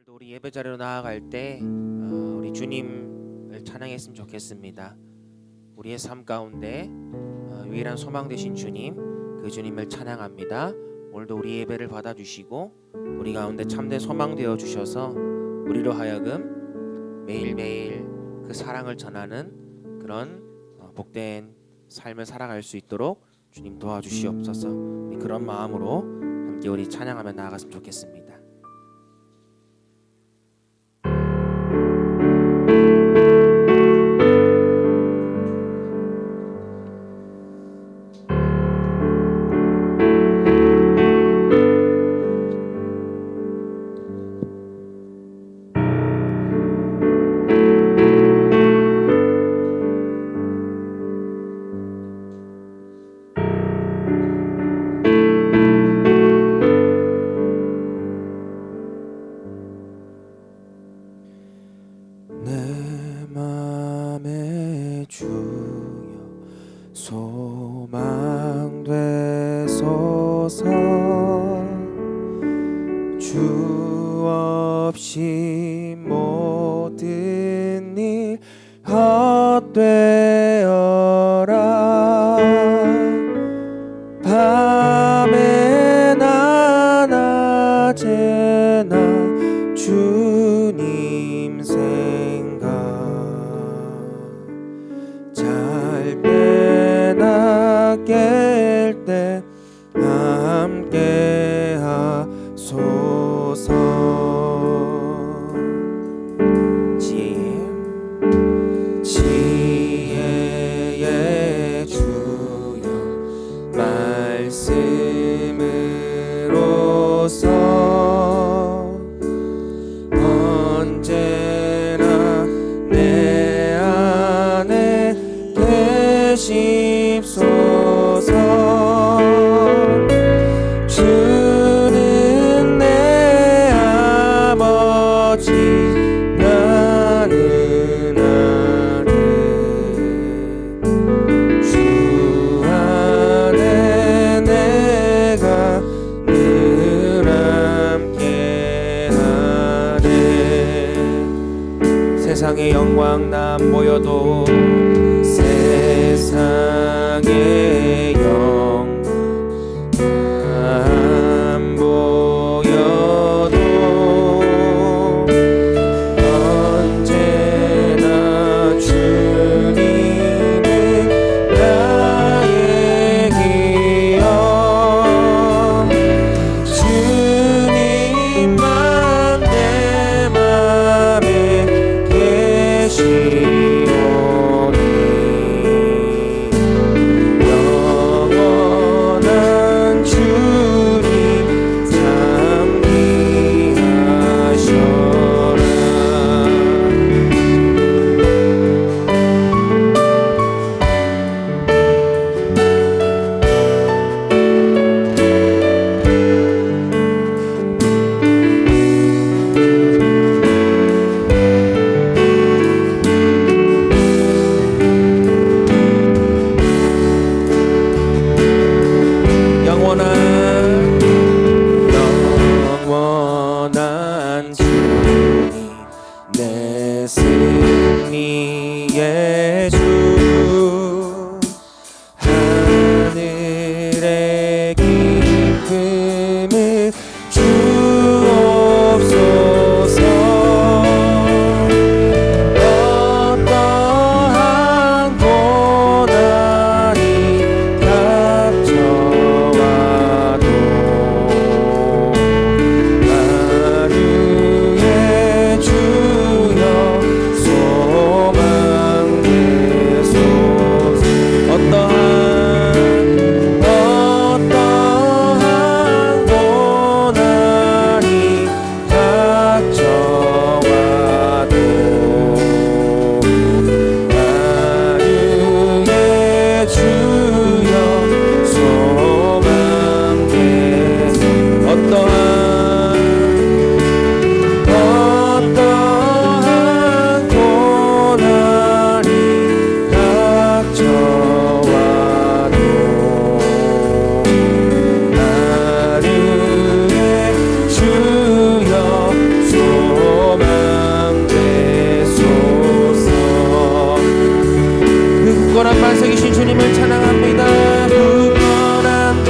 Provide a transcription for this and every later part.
오늘도 우리 예배 자리로 나아갈 때 우리 주님을 찬양했으면 좋겠습니다. 우리의 삶 가운데 유일한 소망 되신 주님, 그 주님을 찬양합니다. 오늘도 우리 예배를 받아주시고 우리 가운데 참된 소망 되어 주셔서 우리로 하여금 매일매일 그 사랑을 전하는 그런 복된 삶을 살아갈 수 있도록 주님 도와주시옵소서. 그런 마음으로 함께 우리 찬양하며 나아갔으면 좋겠습니다. 내 맘에 주여 소망 되소서. 주 없이 모든 일 헛되어라. 밤에나 낮에나 주님 생각, 잘 때나 깰 때 함께 하소서. 지혜의 주여 말씀으로써 언제나 내 안에 계십소서. 주는 내 아버지, 나는 아들. 주 안에 내가 늘 함께하네. 세상의 영광 남 보여도 세상의 영광 안 보여도 언제나 주님은 나의 기억. 주님만 내 맘에 계시오니 영원히 굳건한 반석이신 주님을 찬양합니다. 굳건한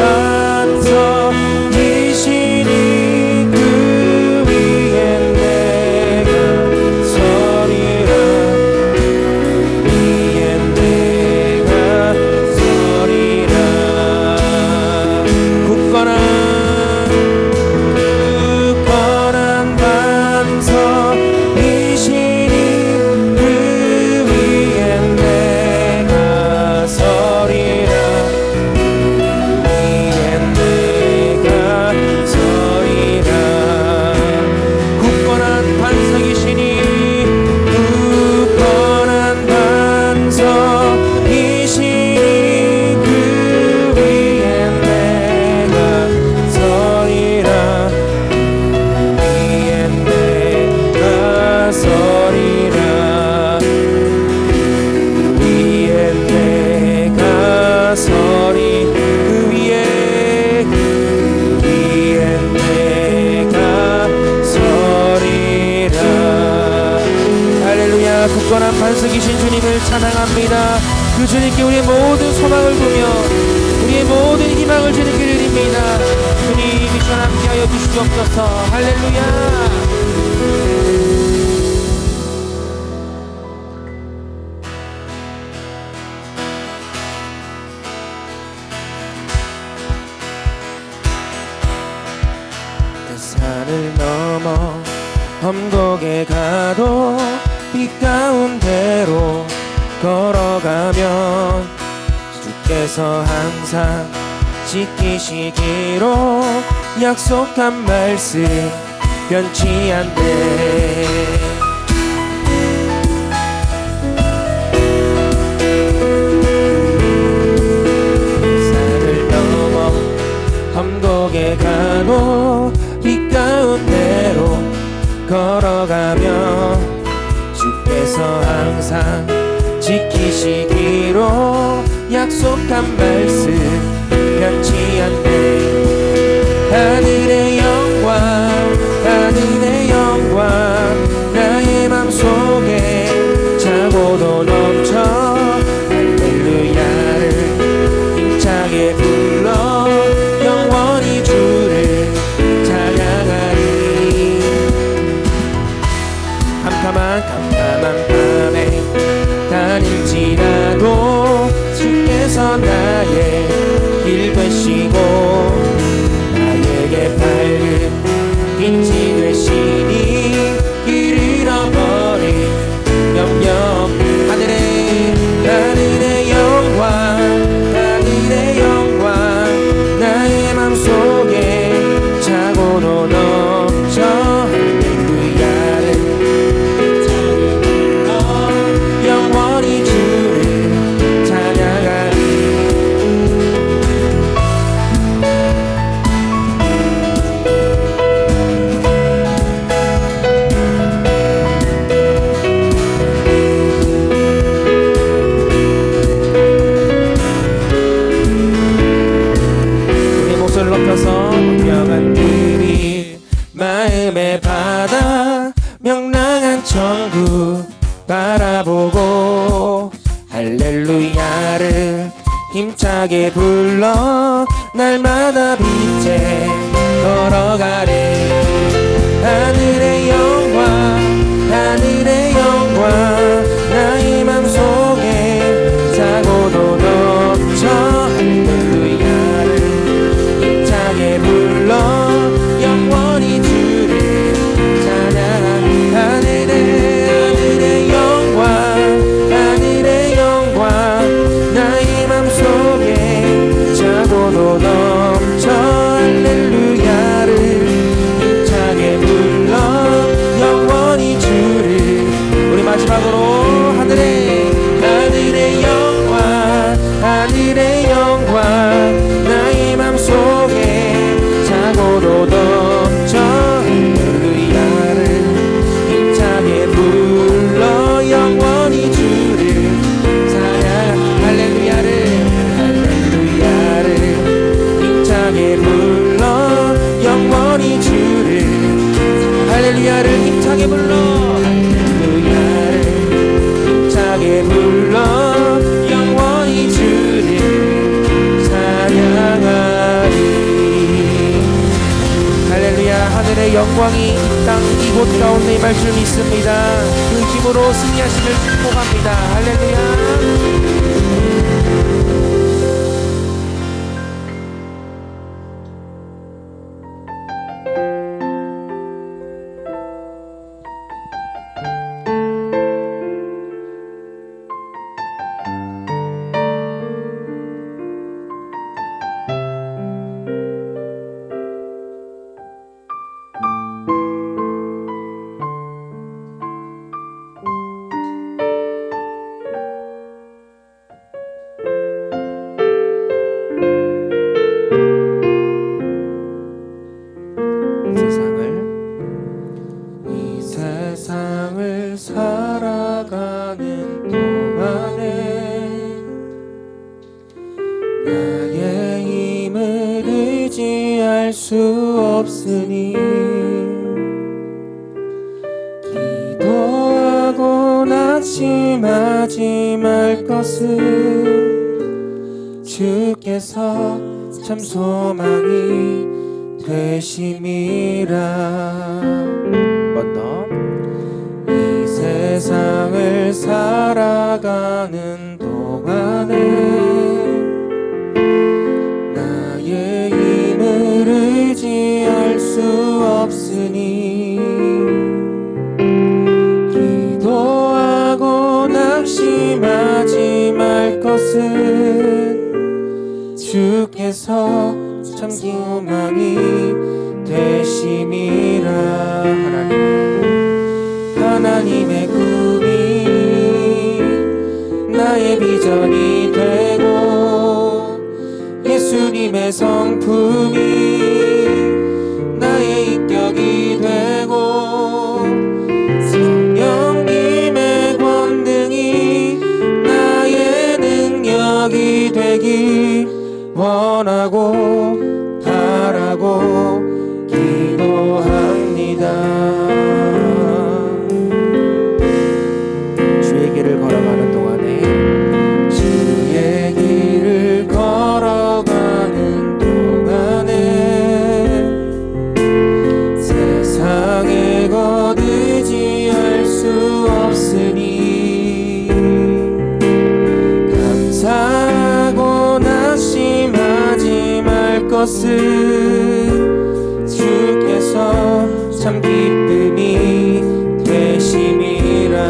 반석이시니 그 위에 내가 서리라. 위에 내가 서리라. 굳건한 반석이시니 그 위에 내가 서리라. 위에 내가 서리라. 굳건한 반석이시니 굳건한 반석이시니 그 위에 내가 서리라. 위에 내가 서리라. 위에 내가 서리. 그 위에 내가 서리라. 할렐루야. 굳건한 반석이신 주님을 찬양합니다. 그 주님께 우리의 모든 소망을 두며 우리의 모든 희망을 주님께 드립니다. 주님 이 시간 함께하여 주시옵소서. 할렐루야. 산을 넘어 험곡에 가도 빛 가운데로 걸어가면 주께서 항상 지키시기로 약속한 말씀 변치 않네. 산을 넘어 험곡에 가도 빛 가운데로 걸어가면 주께서 항상 지키시기로 약속한 말씀 변치 않네. 하늘의 영광 하늘의 영광 나의 맘속에 차고도 넘쳐 할렐루야를 힘차게 불러 영원히 주를 찬양하리. 캄캄한 밤에 다닐지라도 주께서 나의 길 되시고 나에게 밝은 빛이 되시니 길 잃어버린 염려. 하늘의 영광 하늘의 영광 나의 맘속에 차고도 넘쳐 할렐루야를 영원히 주를 찬양하리. 우리 목소리를 높여서 명한 길이 마음의 바다 명랑한 천국 바라보고 할렐루야를 힘차게 불러 날마다 빛에 걸어가리. 하늘의 영광 하늘의 영광 나의 맘속에 차고도 넘쳐 할렐루야를 힘차게 불러 영원히 주를 찬양하리. 하늘의 영광 하늘의 영광 나의 맘속에 차고도 넘쳐 할렐루야를 힘차게 불러 영원히 주를. 우리 마지막으로 하늘의 영광 하늘의 영광 나의 맘속에 차고도 넘쳐 할렐루야를 힘차게 불러 영원히 주를 찬양. 할렐루야를 힘차게 불러 영원히 주를. 할렐루야를 힘차게 불러 할렐루야를 힘차게 불러 영원히 하늘의 영광이 이 땅 이곳 가운데 임할 줄 믿습니다. 그 힘으로 승리하시길 축복합니다. 할렐루야. 이 세상을 살아가는 동안에 나의 힘을 의지할 수 없으니 기도하고 낙심하지 말 것은 주께서 참 소망이 되심이라. 번 더. 이 세상을 살아가는 동안에 나의 힘을 의지할 수 없으니 기도하고 낙심하지 말 것은 주께서 참 소망이 되심이라. 하나님의 꿈이 나의 비전이 되고 예수님의 성품이 나의 인격이 되고 성령님의 권능이 나의 능력이 되기 원하고 바라고 기도합니다. 주의 길을 걸어가는 동안에 주의 길을 걸어가는 동안에 세상에 것 의지할 수 없으니 감사하고 낙심하지 말 것은 주께서 참 기쁨이 되심이라.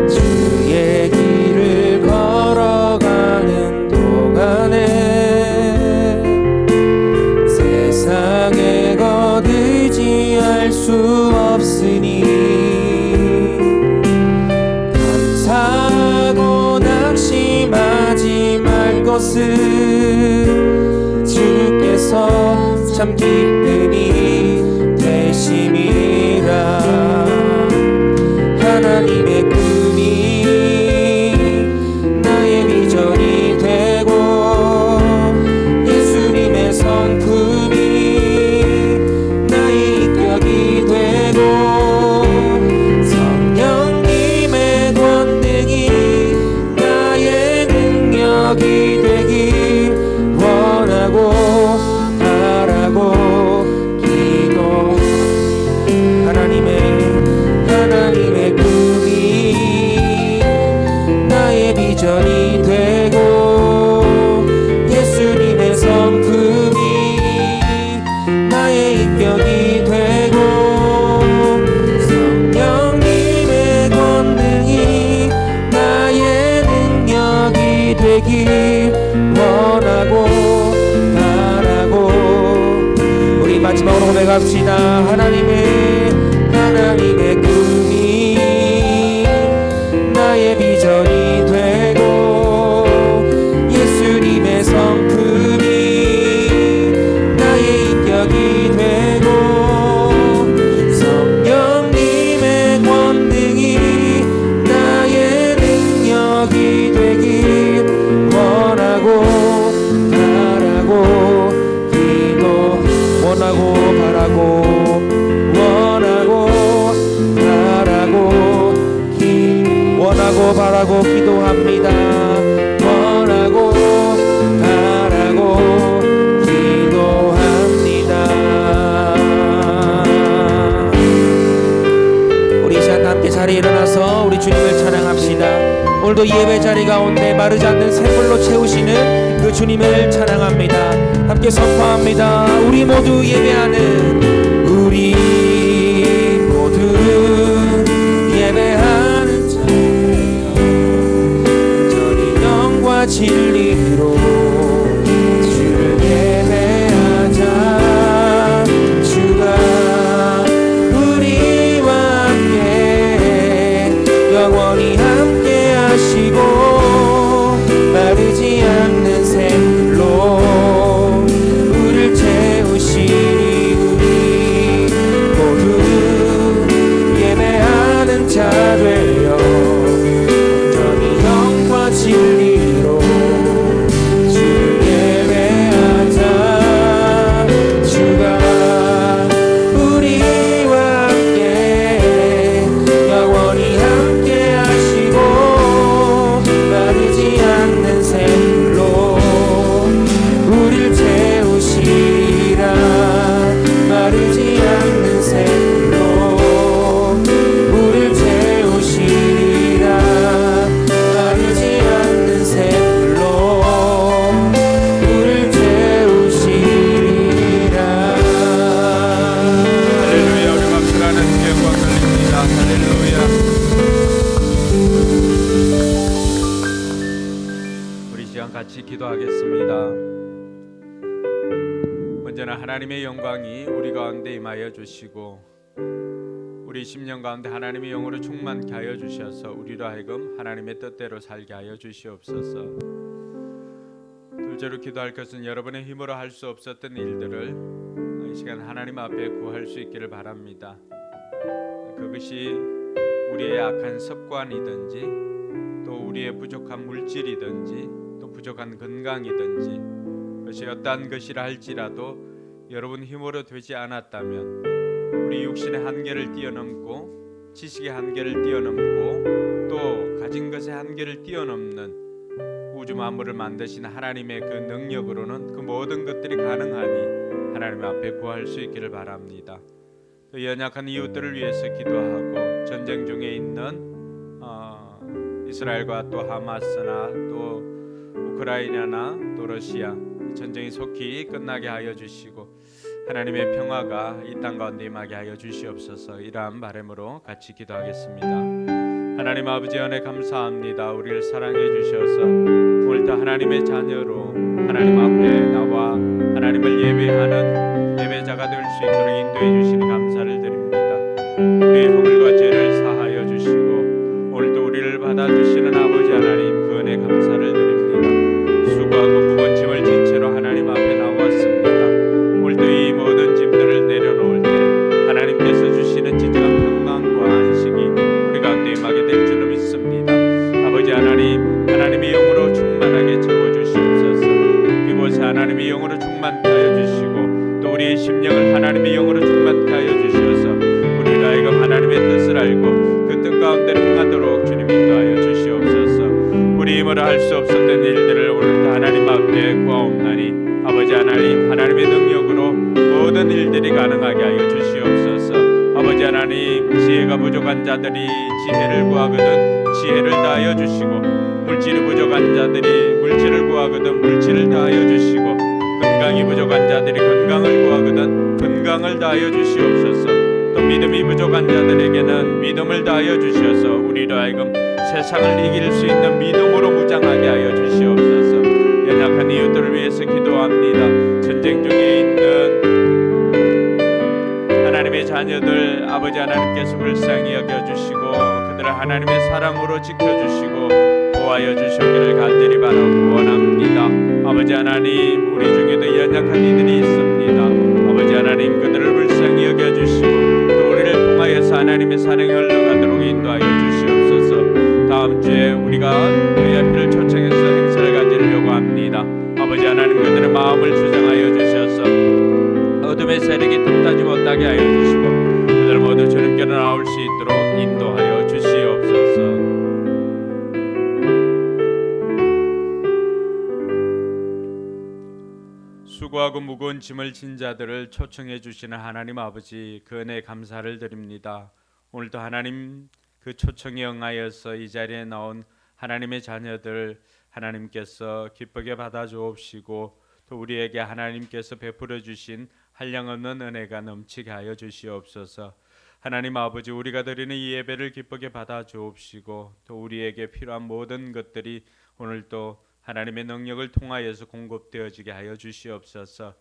주의 길을 걸어가는 동안에 세상에 것 의지할 수 없으니 감사하고 낙심하지 말 것은 주께서 참 기쁨이 되심이라. 하나님의 꿈이 나의 비전이 되고 예수님의 성품이 나의 인격이 되고 성령님의 권능이 나의 능력이 되기 원하고 바라고 기도. 하나님의 꿈이 나의 비전이 되고 예수님의 성품이 나의 인격이 되고 성령님의 권능이 나의 능력이 되기 원하고 바라고. 우리 마지막으로 고백합시다. 하나님의 꿈이 나의 비전이 되고 예수님의 성품이 나의 인격이 되고 성령님의 권능이 나의 능력이 되기 원하고 바라고 기도. 원하고 바라고 오늘도 예배 자리 가운데 마르지 않는 샘물로 채우시는 그 주님을 찬양합니다. 함께 선포합니다. 우리 모두 예배하는, 우리 모두 예배하는 자예요. 온전히 영과 진리로 주를 예배하자. 주가 우리와 함께 영원히 함께 하시고 마르지 않는 샘물로 우리를 채우시니 우리 모두 예배하는 자 되어 온전히 영과 진리로 주를 예배하자. 주가 우리와 함께 영원히 함께 하시고 마르지 않는 샘물로 우리를 채우시리라. 마르지 않는 샘물로 우리를 채우시리라. 마르지 않는 샘물로 우리를 채우시리라. 할렐루야. 우리 박수라는 영광 돌립니다. 할렐루야. 우리 시간 같이 기도하겠습니다. 먼저는 하나님의 영광이 우리 가운데 임하여 주시고 우리 심령 가운데 하나님의 영으로 충만케 하여 주셔서 우리로 하여금 하나님의 뜻대로 살게 하여 주시옵소서. 둘째로 기도할 것은 여러분의 힘으로 할 수 없었던 일들을 이 시간 하나님 앞에 구할 수 있기를 바랍니다. 그것이 우리의 악한 습관이든지 또 우리의 부족한 물질이든지 또 부족한 건강이든지 그것이 어떠한 것이라 할지라도 여러분 힘으로 되지 않았다면 우리 육신의 한계를 뛰어넘고 지식의 한계를 뛰어넘고 또 가진 것의 한계를 뛰어넘는 우주 만물을 만드신 하나님의 그 능력으로는 그 모든 것들이 가능하니 하나님 앞에 구할 수 있기를 바랍니다. 또 연약한 이웃들을 위해서 기도하고 전쟁 중에 있는 이스라엘과 또 하마스나 또 우크라이나나 또 러시아 전쟁이 속히 끝나게 하여 주시고 하나님의 평화가 이 땅 가운데 임하게 하여 주시옵소서. 이러한 바람으로 같이 기도하겠습니다. 하나님 아버지 은혜 감사합니다. 우리를 사랑해 주셔서 오늘도 하나님의 자녀로 하나님 앞에 나와 하나님을 예배하는 예배자가 될 수 있도록 인도해 주시니 감사를 드립니다. 우리의 허물과 죄를 사하여 주시고 오늘도 우리를 받아주시는 아버지 하나님 그 은혜 감사를 드립니다. 수고하고 무거운 짐을 진 채로 하나님 앞에 나왔습니다. 오늘도 이 모든 짐들을 내려놓을 때 하나님께서 주시는 진정한 평강과 안식이 우리 가운데 임하게 될 줄로 믿습니다. 아버지 하나님, 하나님의 영으로 충만하게 채워주시옵소서. 이곳에 하나님의 영으로 충만케 하여 주시고 또 우리의 심령을 하나님의 영으로 충만케 하여 주셔서 우리를 하여금 하나님의 뜻을 알고 그 뜻 가운데로 행하도록 주님 인도하여 주시옵소서. 우리 힘으로 할 수 없었던 일들을 오늘도 하나님 앞에 구하옵나니 아버지 하나님, 하나님의 능력으로 모든 일들이 가능하게 하여 주시옵소서. 아버지 하나님, 지혜가 부족한 자들이 지혜를 구하거든 지혜를 다하여 주시고 물질이 부족한 자들이 물질을 구하거든 물질을 다하여 주시고 건강이 부족한 자들이 건강을 구하거든 건강을 다하여 주시옵소서. 또 믿음이 부족한 자들에게는 믿음을 다하여 주셔서 우리로 하여금 세상을 이길 수 있는 믿음으로 무장하게 하여 주시옵소서. 연약한 이웃들을 위해서 기도합니다. 전쟁 중에 있는 하나님의 자녀들 아버지 하나님께서 불쌍히 여겨주시고 그들을 하나님의 사랑으로 지켜주시고 보호하여 주시기를 간절히 바라고 원합니다. 아버지 하나님, 우리 중에도 연약한 이들이 있습니다. 아버지 하나님, 그들을 불쌍히 여겨주시고 또 우리를 통하여서 하나님의 사랑이 흘러가도록 인도하여 주시옵소서. 다음 주에 우리가 VIP를 초청해서 행사를 가지려고 합니다. 아버지 하나님, 그들의 마음을 주장하여 주셔서 어둠의 세력이 틈타지 못하게 하여 주시고 그들 모두 주님께로 나올 수 있도록 인도하여 주시옵소서. 수고하고 무거운 짐을 진 자들을 초청해 주시는 하나님 아버지, 그 은혜에 감사를 드립니다. 오늘도 하나님 그 초청에 응하여서 이 자리에 나온 하나님의 자녀들 하나님께서 기쁘게 받아 주옵시고 또 우리에게 하나님께서 베풀어 주신 한량없는 은혜가 넘치게 하여 주시옵소서. 하나님 아버지, 우리가 드리는 이 예배를 기쁘게 받아 주옵시고 또 우리에게 필요한 모든 것들이 오늘 또 하나님의 능력을 통하여서 공급되어지게 하여 주시옵소서.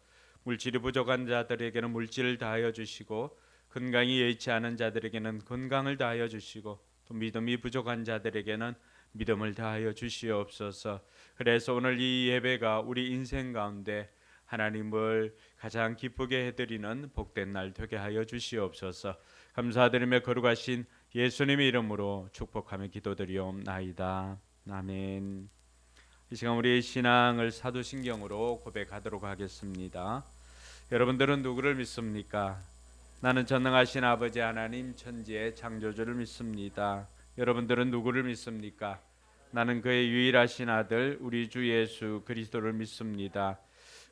물질이 부족한 자들에게는 물질을 다하여 주시고 건강이 여의치 않은 자들에게는 건강을 다하여 주시고 또 믿음이 부족한 자들에게는 믿음을 다하여 주시옵소서. 그래서 오늘 이 예배가 우리 인생 가운데 하나님을 가장 기쁘게 해드리는 복된 날 되게 하여 주시옵소서. 감사드리며 거룩하신 예수님의 이름으로 축복하며 기도드리옵나이다. 아멘. 이 시간 우리의 신앙을 사도신경으로 고백하도록 하겠습니다. 여러분들은 누구를 믿습니까? 나는 전능하신 아버지 하나님 천지의 창조주를 믿습니다. 여러분들은 누구를 믿습니까? 나는 그의 유일하신 아들 우리 주 예수 그리스도를 믿습니다.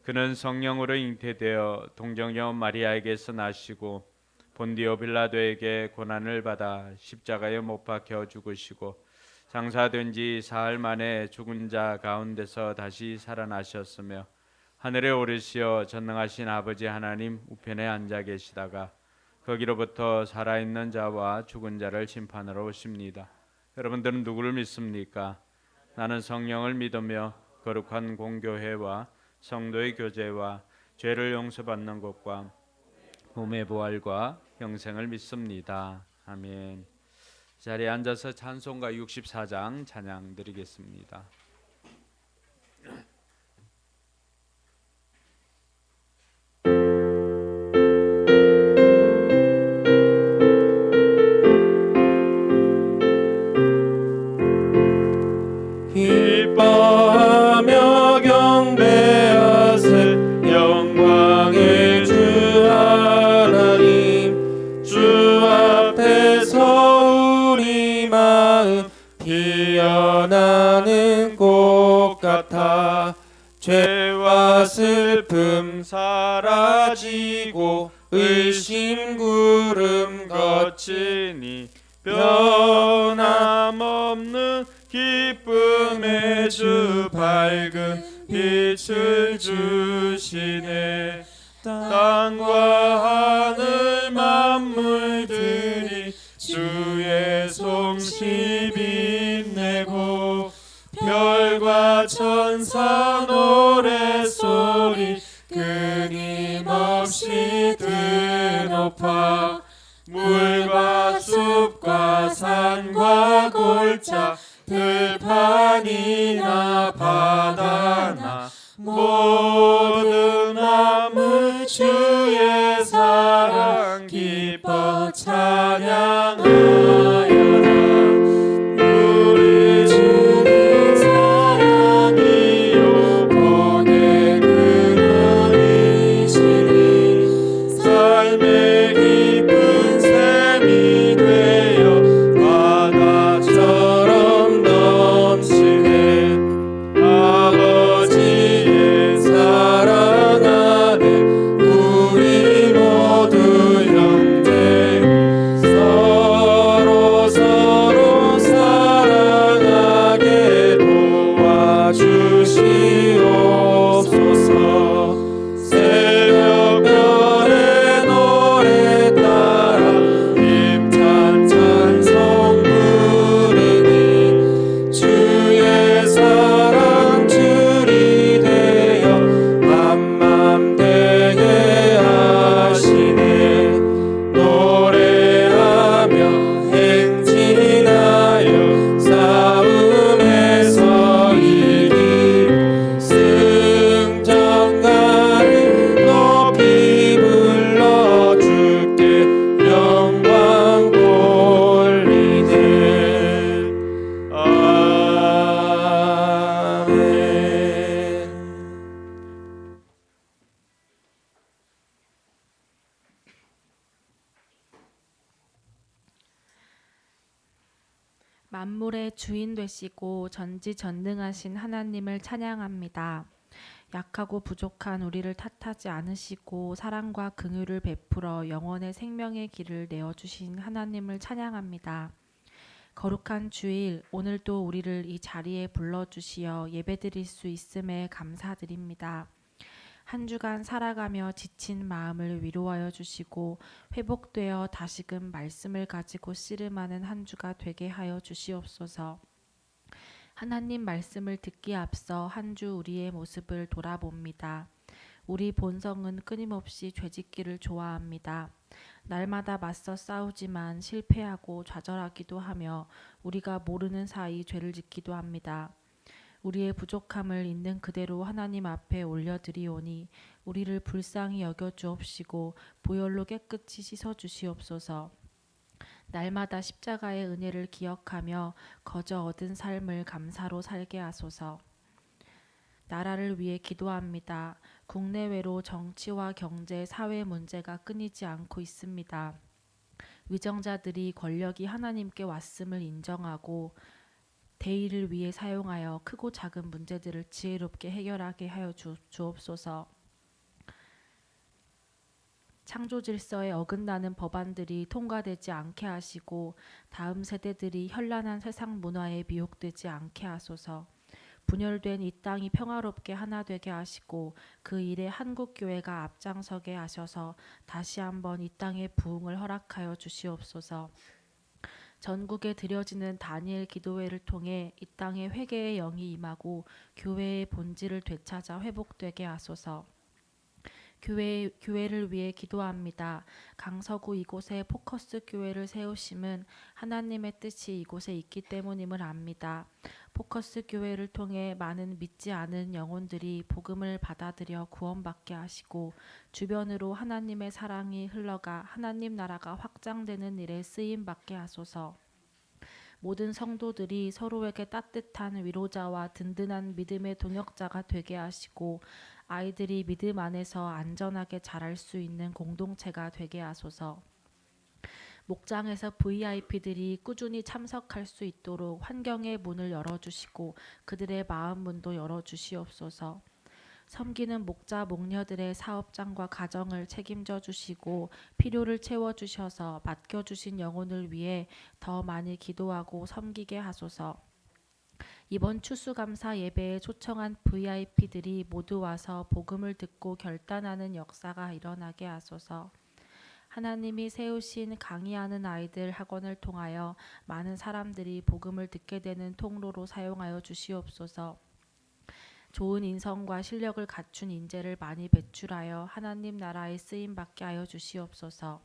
그는 성령으로 잉태되어 동정녀 마리아에게서 나시고 본디오 빌라도에게 고난을 받아 십자가에 못 박혀 죽으시고 장사된 지 사흘 만에 죽은 자 가운데서 다시 살아나셨으며 하늘에 오르시어 전능하신 아버지 하나님 우편에 앉아 계시다가 거기로부터 살아있는 자와 죽은 자를 심판하러 오십니다. 여러분들은 누구를 믿습니까? 나는 성령을 믿으며 거룩한 공교회와 성도의 교제와 죄를 용서받는 것과 몸의 부활과 영생을 믿습니다. 아멘. 자리에 앉아서 찬송가 64장 찬양 드리겠습니다. 기뻐하며 경배하세 영광의 주 하나님 주 앞에서 우리 마음 피어나는 꽃 같아 죄와 슬픔 사라지고 의심 구름 거치니 변함없는 기쁨의 주 밝은 빛을 주시네. 땅과 하늘 만물들이 주의 솜씨 빛내고 별과 천사 노랫소리 끊임없이 드높아 물과 숲과 산과 골짜 들판이나 바다나 모든 만물 주의 사랑 기뻐 찬양하여라. 우리 주의 사랑이요 복의 근원이시니 삶의 깊은 샘이 되어 바다처럼 넘치네. 아버지의 사랑 안에 우리 모두 형제 서로 사랑하게 도와주시옵소서. 새벽별의 노래 따라 힘찬 찬송 부르니 주의 사랑 줄이 되어 맘맘 되게 하시네. 노래하며 행진하여 싸움에서 이기고 승전가를 높이 불러 주께 영광 돌리네. 아멘. 만물의 주인 되시고 전지전능하신 하나님을 찬양합니다. 약하고 부족한 우리를 탓하지 않으시고 사랑과 긍휼을 베풀어 영원의 생명의 길을 내어주신 하나님을 찬양합니다. 거룩한 주일, 오늘도 우리를 이 자리에 불러주시어 예배드릴 수 있음에 감사드립니다. 한 주간 살아가며 지친 마음을 위로하여 주시고 회복되어 다시금 말씀을 가지고 씨름하는 한 주가 되게 하여 주시옵소서. 하나님 말씀을 듣기에 앞서 한 주 우리의 모습을 돌아봅니다. 우리 본성은 끊임없이 죄짓기를 좋아합니다. 날마다 맞서 싸우지만 실패하고 좌절하기도 하며 우리가 모르는 사이 죄를 짓기도 합니다. 우리의 부족함을 있는 그대로 하나님 앞에 올려드리오니 우리를 불쌍히 여겨 주옵시고 보혈로 깨끗이 씻어 주시옵소서. 날마다 십자가의 은혜를 기억하며 거저 얻은 삶을 감사로 살게 하소서. 나라를 위해 기도합니다. 국내외로 정치와 경제, 사회 문제가 끊이지 않고 있습니다. 위정자들이 권력이 하나님께 왔음을 인정하고 대의를 위해 사용하여 크고 작은 문제들을 지혜롭게 해결하게 하여 주옵소서. 창조 질서에 어긋나는 법안들이 통과되지 않게 하시고 다음 세대들이 현란한 세상 문화에 미혹되지 않게 하소서. 분열된 이 땅이 평화롭게 하나 되게 하시고 그 일에 한국교회가 앞장서게 하셔서 다시 한번 이 땅의 부흥을 허락하여 주시옵소서. 전국에 드려지는 다니엘 기도회를 통해 이 땅에 회개의 영이 임하고 교회의 본질을 되찾아 회복되게 하소서. 교회를 위해 기도합니다. 강서구 이곳에 포커스 교회를 세우심은 하나님의 뜻이 이곳에 있기 때문임을 압니다. 포커스 교회를 통해 많은 믿지 않은 영혼들이 복음을 받아들여 구원받게 하시고 주변으로 하나님의 사랑이 흘러가 하나님 나라가 확장되는 일에 쓰임받게 하소서. 모든 성도들이 서로에게 따뜻한 위로자와 든든한 믿음의 동역자가 되게 하시고 아이들이 믿음 안에서 안전하게 자랄 수 있는 공동체가 되게 하소서. 목장에서 VIP들이 꾸준히 참석할 수 있도록 환경의 문을 열어주시고 그들의 마음 문도 열어주시옵소서. 섬기는 목자 목녀들의 사업장과 가정을 책임져 주시고 필요를 채워주셔서 맡겨주신 영혼을 위해 더 많이 기도하고 섬기게 하소서. 이번 추수감사 예배에 초청한 VIP들이 모두 와서 복음을 듣고 결단하는 역사가 일어나게 하소서. 하나님이 세우신 강의하는 아이들 학원을 통하여 많은 사람들이 복음을 듣게 되는 통로로 사용하여 주시옵소서. 좋은 인성과 실력을 갖춘 인재를 많이 배출하여 하나님 나라에 쓰임받게 하여 주시옵소서.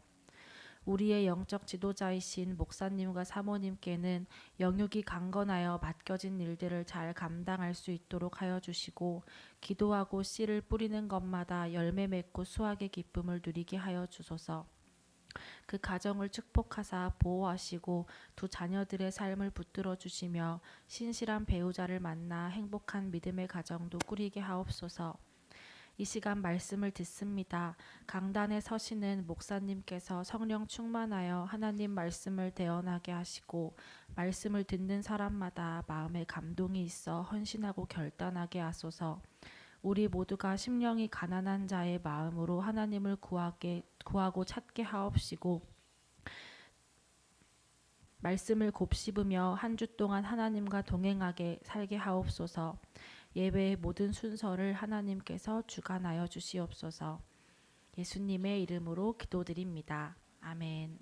우리의 영적 지도자이신 목사님과 사모님께는 영육이 강건하여 맡겨진 일들을 잘 감당할 수 있도록 하여 주시고 기도하고 씨를 뿌리는 것마다 열매 맺고 수확의 기쁨을 누리게 하여 주소서. 그 가정을 축복하사 보호하시고 두 자녀들의 삶을 붙들어 주시며 신실한 배우자를 만나 행복한 믿음의 가정도 꾸리게 하옵소서. 이 시간 말씀을 듣습니다. 강단에 서시는 목사님께서 성령 충만하여 하나님 말씀을 대언하게 하시고 말씀을 듣는 사람마다 마음에 감동이 있어 헌신하고 결단하게 하소서. 우리 모두가 심령이 가난한 자의 마음으로 하나님을 구하고 찾게 하옵시고 말씀을 곱씹으며 한 주 동안 하나님과 동행하게 살게 하옵소서. 예배의 모든 순서를 하나님께서 주관하여 주시옵소서. 예수님의 이름으로 기도드립니다. 아멘.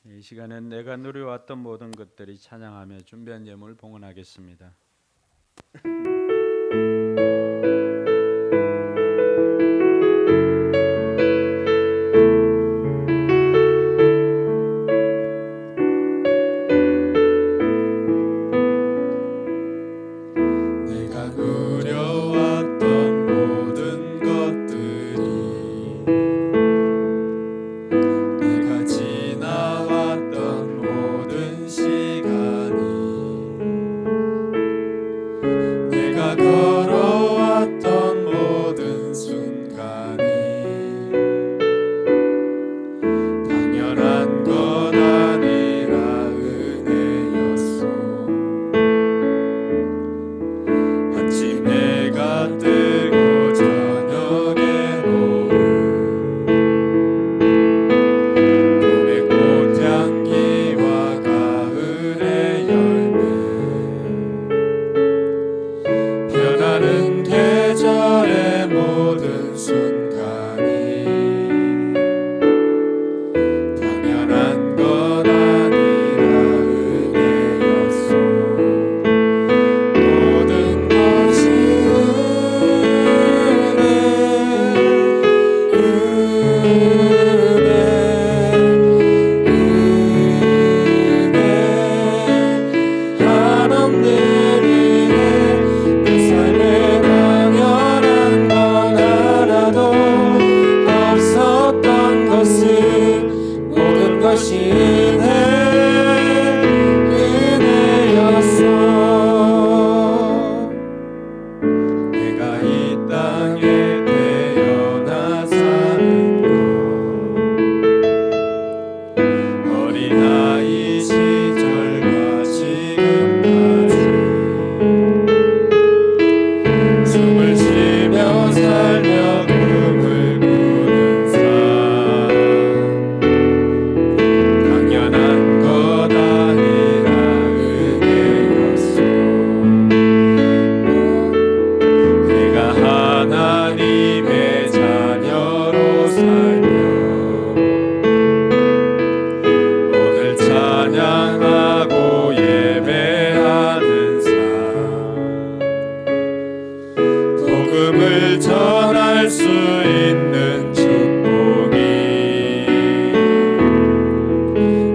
이 시간엔 내가 누려왔던 모든 것들이 찬양하며 준비한 예물을 봉헌하겠습니다. 내가 누려왔던 모든 것들이 내가 지나왔던 모든 시간이 은혜였소. 내가 이 땅에 태어나 사는 곳, 어린아이 시절과 지금까지 숨을 쉬며 살며 꿈을 꾸는 삶, 당연한 것 아니라 은혜였소. 내가 하나님의 자녀로 살며 오늘 찬양하고 예배하는 삶, 복음을 전할 수 있는 축복이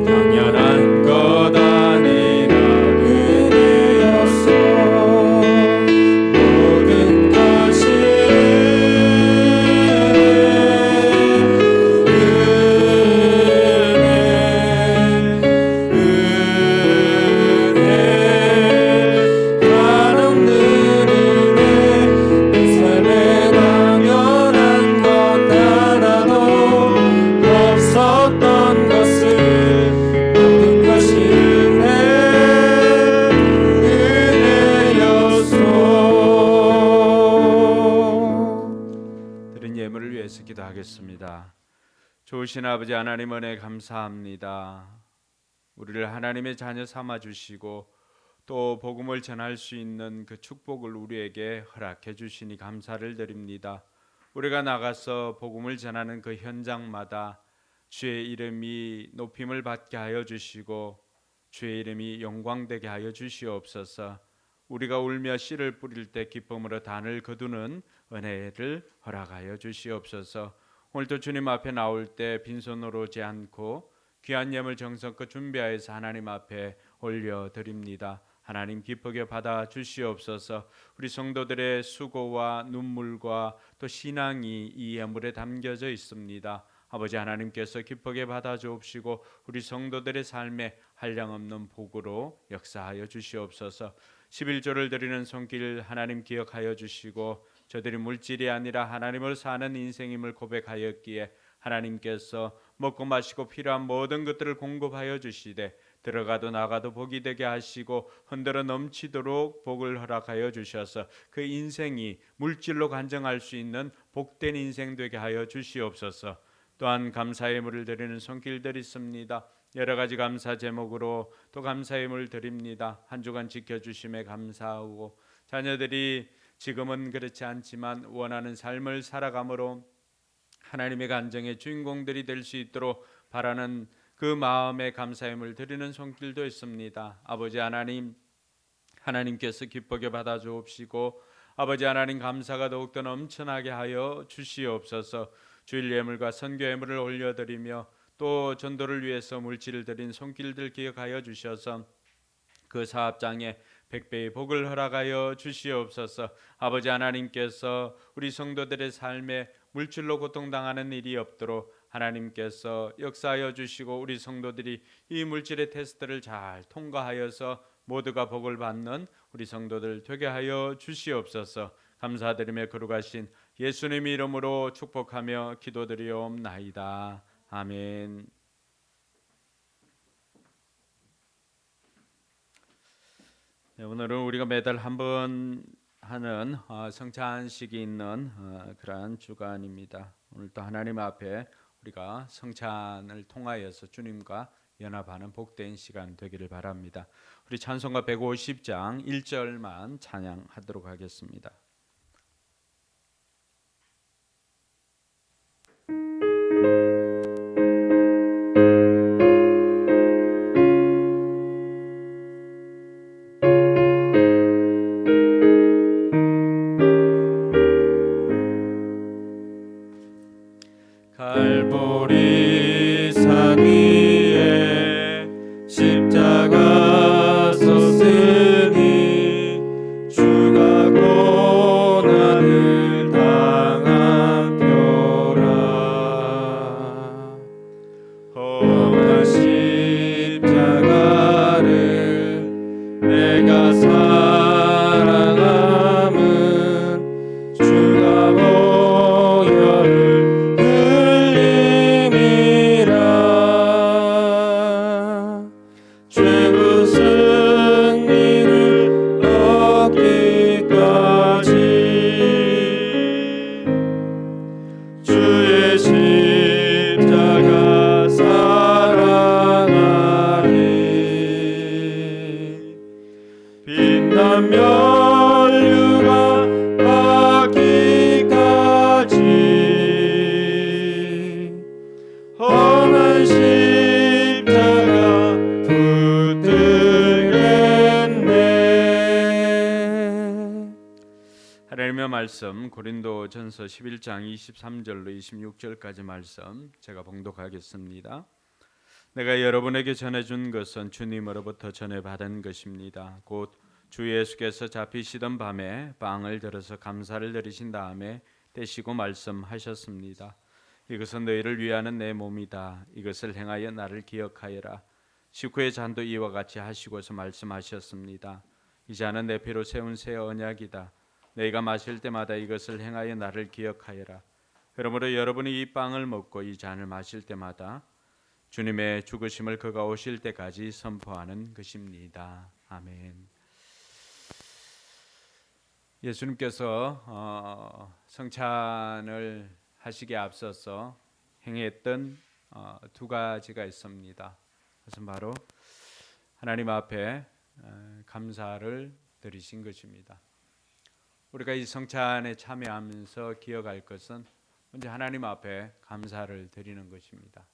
당연한 것 아니라 은혜였소. 모든 것이 은혜, 한없는 은혜, 내 삶에 당연한 건 하나도 없었던 것을 모든 것이 은혜였소. 드린 예물을 위해서 기도하겠습니다. 좋으신 아버지 하나님 은혜 감사합니다. 우리를 하나님의 자녀 삼아 주시고 또 복음을 전할 수 있는 그 축복을 우리에게 허락해 주시니 감사를 드립니다. 우리가 나가서 복음을 전하는 그 현장마다 주의 이름이 높임을 받게 하여 주시고 주의 이름이 영광되게 하여 주시옵소서. 우리가 울며 씨를 뿌릴 때 기쁨으로 단을 거두는 은혜를 허락하여 주시옵소서. 오늘도 주님 앞에 나올 때 빈손으로 오지 않고 귀한 예물 정성껏 준비하여서 하나님 앞에 올려드립니다. 하나님 기쁘게 받아 주시옵소서. 우리 성도들의 수고와 눈물과 또 신앙이 이 예물에 담겨져 있습니다. 아버지 하나님께서 기쁘게 받아 주옵시고 우리 성도들의 삶에 한량없는 복으로 역사하여 주시옵소서. 11조를 드리는 손길 하나님 기억하여 주시고 저들이 물질이 아니라 하나님을 사는 인생임을 고백하였기에 하나님께서 먹고 마시고 필요한 모든 것들을 공급하여 주시되 들어가도 나가도 복이 되게 하시고 흔들어 넘치도록 복을 허락하여 주셔서 그 인생이 물질로 간증할 수 있는 복된 인생 되게 하여 주시옵소서. 또한 감사의 예물을 드리는 손길들이 있습니다. 여러 가지 감사 제목으로 또 감사의 예물을 드립니다. 한 주간 지켜주심에 감사하고 자녀들이 지금은 그렇지 않지만 원하는 삶을 살아감으로 하나님의 간증의 주인공들이 될 수 있도록 바라는 그 마음에 감사의 예물을 드리는 손길도 있습니다. 아버지 하나님, 하나님께서 기쁘게 받아 주옵시고 아버지 하나님 감사가 더욱더 넘쳐나게 하여 주시옵소서. 주일 예물과 선교 예물을 올려드리며 또 전도를 위해서 물질을 드린 손길들 기억하여 주셔서 그 사업장에 백배의 복을 허락하여 주시옵소서. 아버지 하나님께서 우리 성도들의 삶에 물질로 고통당하는 일이 없도록 하나님께서 역사하여 주시고 우리 성도들이 이 물질의 테스트를 잘 통과하여서 모두가 복을 받는 우리 성도들 되게 하여 주시옵소서. 감사드리며 거룩하신 예수님 이름으로 축복하며 기도드리옵나이다. 아멘. 네, 오늘은 우리가 매달 한 번 하는 성찬식이 있는 그러한 주간입니다. 오늘 또 하나님 앞에 우리가 성찬을 통하여서 주님과 연합하는 복된 시간 되기를 바랍니다. 우리 찬송가 150장 1절만 찬양하도록 하겠습니다. 갈보리 산 위에 십자가 섰으니 주가 말씀 고린도전서 11장 23절로 26절까지 말씀 제가 봉독하겠습니다. 내가 여러분에게 전해준 것은 주님으로부터 전해받은 것입니다. 곧 주 예수께서 잡히시던 밤에 빵을 들어서 감사를 드리신 다음에 떼시고 말씀하셨습니다. 이것은 너희를 위하는 내 몸이다. 이것을 행하여 나를 기억하여라. 식후의 잔도 이와 같이 하시고서 말씀하셨습니다. 이 잔은 내 피로 세운 새 언약이다. 너희가 마실 때마다 이것을 행하여 나를 기억하여라. 그러므로 여러분이 이 빵을 먹고 이 잔을 마실 때마다 주님의 죽으심을 그가 오실 때까지 선포하는 것입니다. 아멘. 예수님께서 성찬을 하시기에 앞서서 행했던 두 가지가 있습니다. 그것은 바로 하나님 앞에 감사를 드리신 것입니다. 우리가 이 성찬에 참여하면서 기억할 것은 먼저 하나님 앞에 감사를 드리는 것입니다.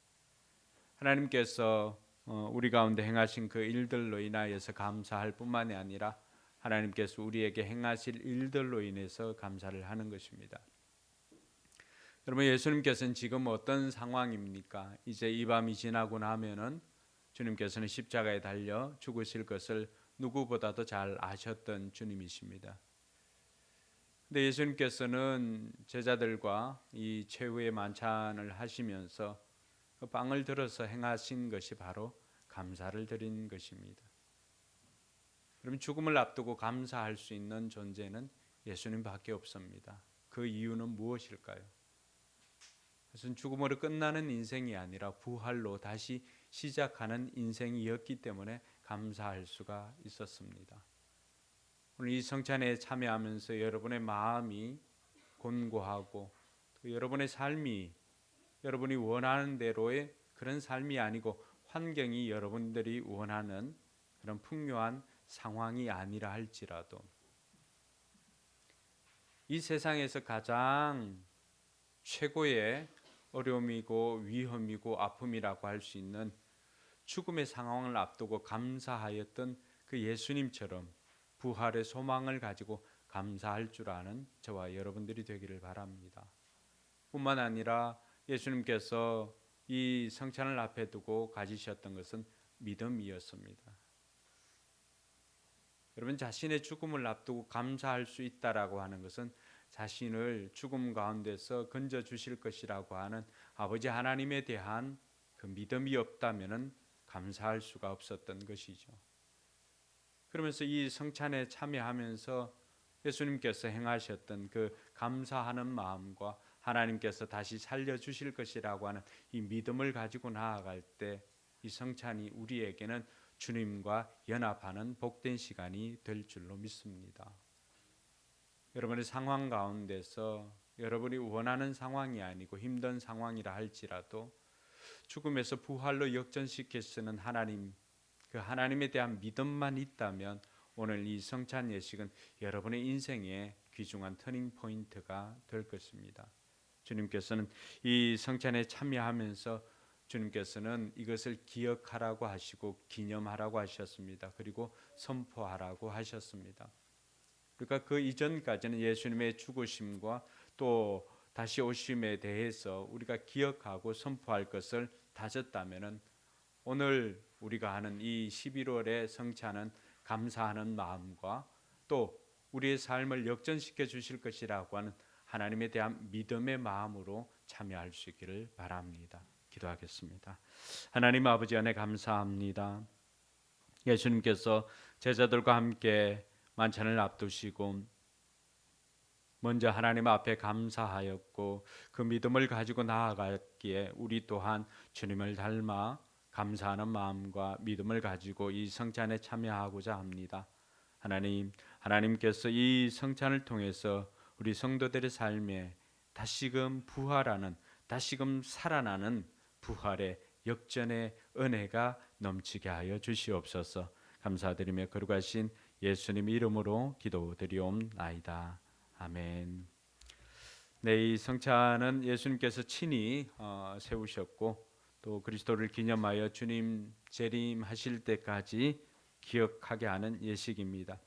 하나님께서 우리 가운데 행하신 그 일들로 인하여서 감사할 뿐만이 아니라 하나님께서 우리에게 행하실 일들로 인해서 감사를 하는 것입니다. 여러분, 예수님께서는 지금 어떤 상황입니까? 이제 이 밤이 지나고 나면은 주님께서는 십자가에 달려 죽으실 것을 누구보다도 잘 아셨던 주님이십니다. 근데 예수님께서는 제자들과 이 최후의 만찬을 하시면서 그 빵을 들어서 행하신 것이 바로 감사를 드린 것입니다. 그럼 죽음을 앞두고 감사할 수 있는 존재는 예수님밖에 없습니다. 그 이유는 무엇일까요? 그것은 죽음으로 끝나는 인생이 아니라 부활로 다시 시작하는 인생이었기 때문에 감사할 수가 있었습니다. 오늘 이 성찬에 참여하면서 여러분의 마음이 곤고하고 또 여러분의 삶이 여러분이 원하는 대로의 그런 삶이 아니고 환경이 여러분들이 원하는 그런 풍요한 상황이 아니라 할지라도 이 세상에서 가장 최고의 어려움이고 위험이고 아픔이라고 할 수 있는 죽음의 상황을 앞두고 감사하였던 그 예수님처럼 부활의 소망을 가지고 감사할 줄 아는 저와 여러분들이 되기를 바랍니다. 뿐만 아니라 예수님께서 이 성찬을 앞에 두고 가지셨던 것은 믿음이었습니다. 여러분, 자신의 죽음을 앞두고 감사할 수 있다라고 하는 것은 자신을 죽음 가운데서 건져 주실 것이라고 하는 아버지 하나님에 대한 그 믿음이 없다면은 감사할 수가 없었던 것이죠. 그러면서 이 성찬에 참여하면서 예수님께서 행하셨던 그 감사하는 마음과 하나님께서 다시 살려 주실 것이라고 하는 이 믿음을 가지고 나아갈 때 이 성찬이 우리에게는 주님과 연합하는 복된 시간이 될 줄로 믿습니다. 여러분의 상황 가운데서 여러분이 원하는 상황이 아니고 힘든 상황이라 할지라도 죽음에서 부활로 역전시킬 수 있는 하나님, 그 하나님에 대한 믿음만 있다면 오늘 이 성찬 예식은 여러분의 인생의 귀중한 터닝 포인트가 될 것입니다. 주님께서는 이 성찬에 참여하면서 주님께서는 이것을 기억하라고 하시고 기념하라고 하셨습니다. 그리고 선포하라고 하셨습니다. 그러니까 그 이전까지는 예수님의 죽으심과 또 다시 오심에 대해서 우리가 기억하고 선포할 것을 다졌다면은 오늘 우리가 하는 이 11월의 성찬은 감사하는 마음과 또 우리의 삶을 역전시켜 주실 것이라고 하는 하나님에 대한 믿음의 마음으로 참여할 수 있기를 바랍니다. 기도하겠습니다. 하나님 아버지 은혜 감사합니다. 예수님께서 제자들과 함께 만찬을 앞두시고 먼저 하나님 앞에 감사하였고 그 믿음을 가지고 나아갔기에 우리 또한 주님을 닮아 감사하는 마음과 믿음을 가지고 이 성찬에 참여하고자 합니다. 하나님께서 이 성찬을 통해서 우리 성도들의 삶에 다시금 부활하는, 다시금 살아나는 부활의 역전의 은혜가 넘치게 하여 주시옵소서. 감사드리며 거룩하신 예수님 이름으로 기도드리옵나이다. 아멘. 네, 이 성찬은 예수님께서 친히 세우셨고 또 그리스도를 기념하여 주님 재림하실 때까지 기억하게 하는 예식입니다.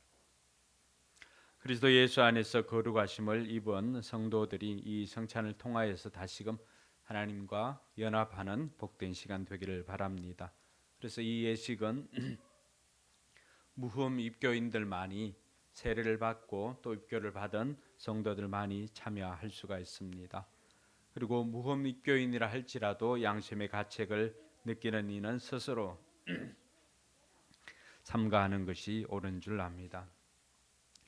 그리스도 예수 안에서 거룩하심을 입은 성도들이 이 성찬을 통하여서 다시금 하나님과 연합하는 복된 시간 되기를 바랍니다. 그래서 이 예식은 무흠 입교인들만이 세례를 받고 또 입교를 받은 성도들만이 참여할 수가 있습니다. 그리고 무흠 입교인이라 할지라도 양심의 가책을 느끼는 이는 스스로 삼가하는 것이 옳은 줄 압니다.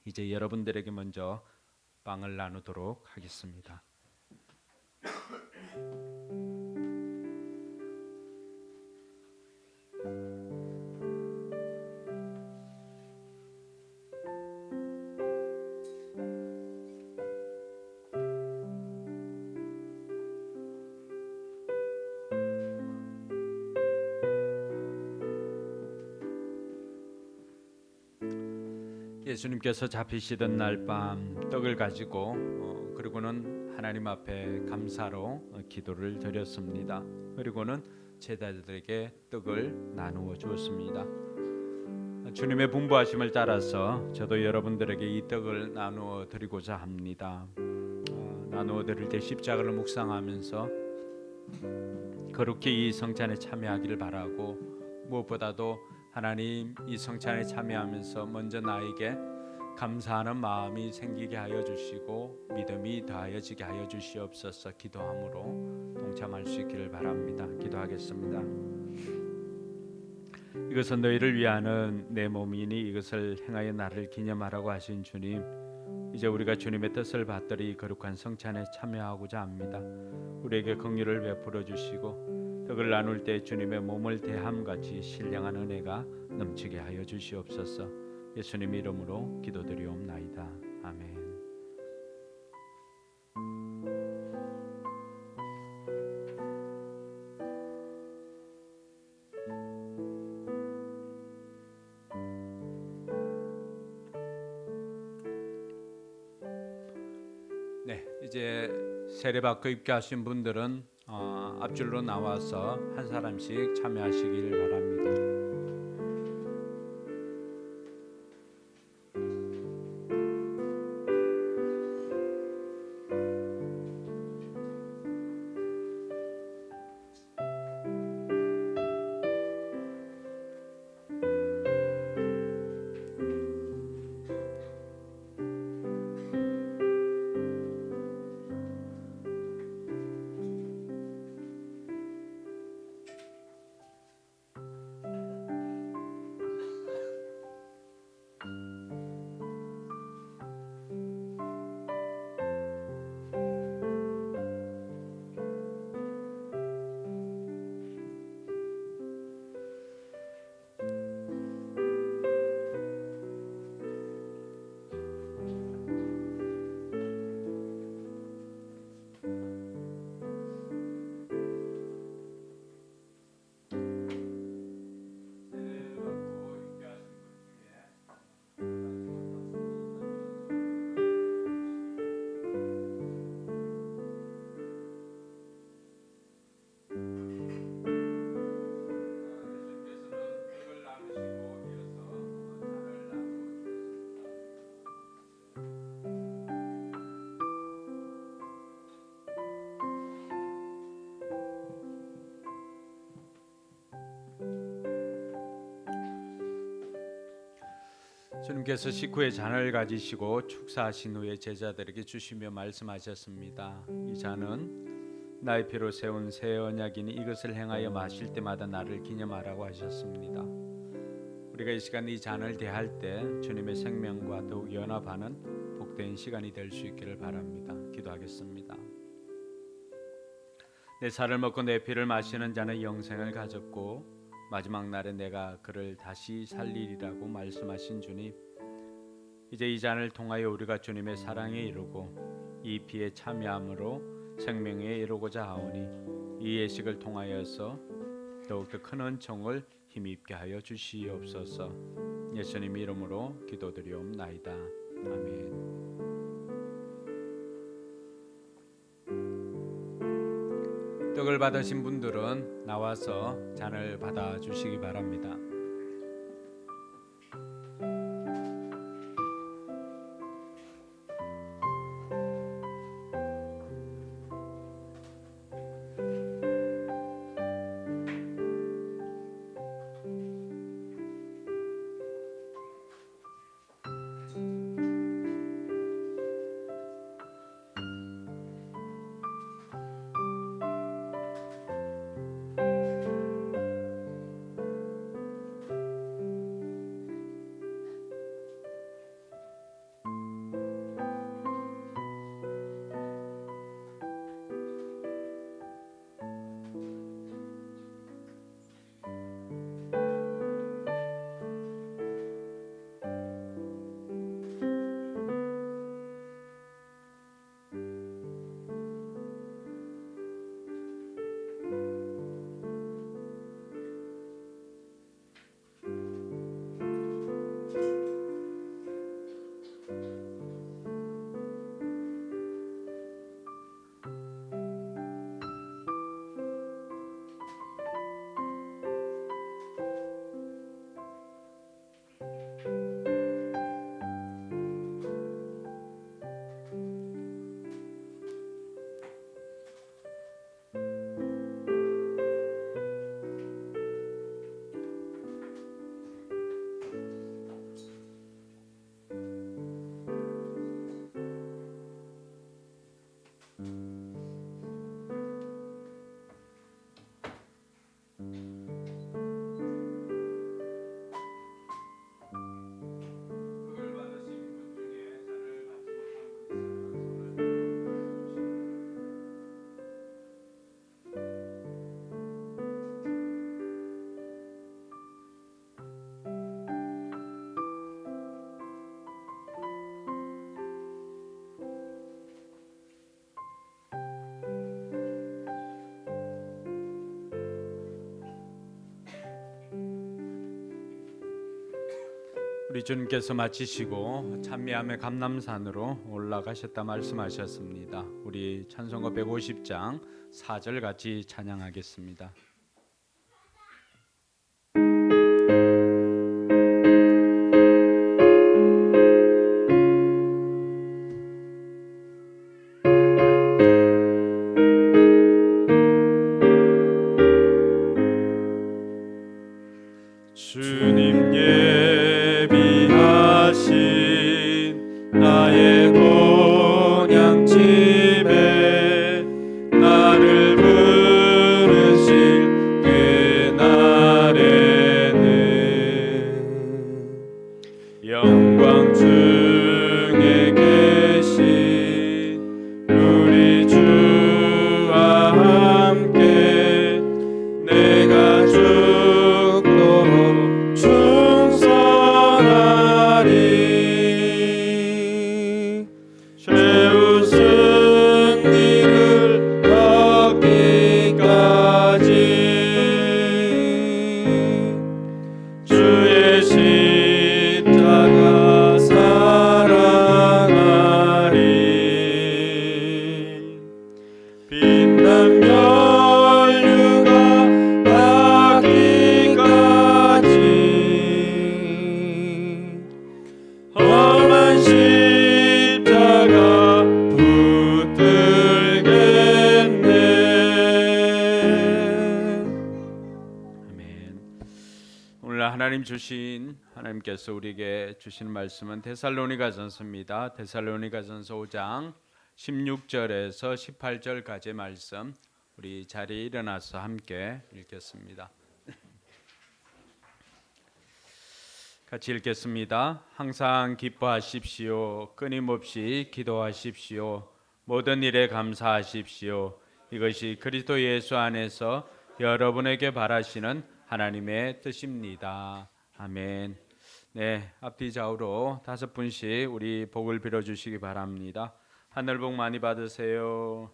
이제 여러분들에게 먼저 빵을 나누도록 하겠습니다. 예수님께서 잡히시던 날 밤 떡을 가지고 그리고는 하나님 앞에 감사로 기도를 드렸습니다. 그리고는 제자들에게 떡을 나누어 주었습니다. 주님의 분부하심을 따라서 저도 여러분들에게 이 떡을 나누어 드리고자 합니다. 나누어 드릴 때 십자가를 묵상하면서 거룩히 이 성찬에 참여하기를 바라고, 무엇보다도 하나님 이 성찬에 참여하면서 먼저 나에게 감사하는 마음이 생기게 하여 주시고 믿음이 더하여지게 하여 주시옵소서 기도함으로 동참할 수 있기를 바랍니다. 기도하겠습니다. 이것은 너희를 위하는 내 몸이니 이것을 행하여 나를 기념하라고 하신 주님, 이제 우리가 주님의 뜻을 받들이 거룩한 성찬에 참여하고자 합니다. 우리에게 긍휼을 베풀어 주시고 떡을 나눌 때 주님의 몸을 대함같이 신령한 은혜가 넘치게 하여 주시옵소서. 예수님 이름으로 기도드리옵나이다. 아멘. 네, 이제 세례받고 입교하신 분들은 앞줄로 나와서 한 사람씩 참여하시길 바랍니다. 주님께서 식후에 잔을 가지시고 축사하신 후에 제자들에게 주시며 말씀하셨습니다. 이 잔은 나의 피로 세운 새 언약이니 이것을 행하여 마실 때마다 나를 기념하라고 하셨습니다. 우리가 이 시간 이 잔을 대할 때 주님의 생명과 더욱 연합하는 복된 시간이 될 수 있기를 바랍니다. 기도하겠습니다. 내 살을 먹고 내 피를 마시는 자는 영생을 가졌고 마지막 날에 내가 그를 다시 살리리라고 말씀하신 주님, 이제 이 잔을 통하여 우리가 주님의 사랑에 이르고 이 피에 참여함으로 생명에 이르고자 하오니 이 예식을 통하여서 더욱더 큰 은총을 힘입게 하여 주시옵소서. 예수님 이름으로 기도드리옵나이다. 아멘. 떡을 받으신 분들은 나와서 잔을 받아 주시기 바랍니다. 우리 주님께서 마치시고 찬미함의 감람산으로 올라가셨다 말씀하셨습니다. 우리 찬송가 150장 4절 같이 찬양하겠습니다. 주님 예비하신 나의 본향집에 나를 부르실 그날에는 영광 중에 계신 우리 주와 함께 내가 죽도록 충성하리. 최후 승리를 얻기까지 주의 십자가 사랑하리. 빛난 면류가 닿기까지 험한 십자가 붙들겠네. 아멘. 오늘 하나님께서 우리에게 주신 말씀은 데살로니가전서입니다. 데살로니가전서 5장 16절에서 18절까지의 말씀, 우리 자리에 일어나서 함께 읽겠습니다. 같이 읽겠습니다. 항상 기뻐하십시오. 끊임없이 기도하십시오. 모든 일에 감사하십시오. 이것이 그리스도 예수 안에서 여러분에게 바라시는 하나님의 뜻입니다. 아멘. 네, 앞뒤 좌우로 5분씩 우리 복을 빌어 주시기 바랍니다. 하늘 복 많이 받으세요.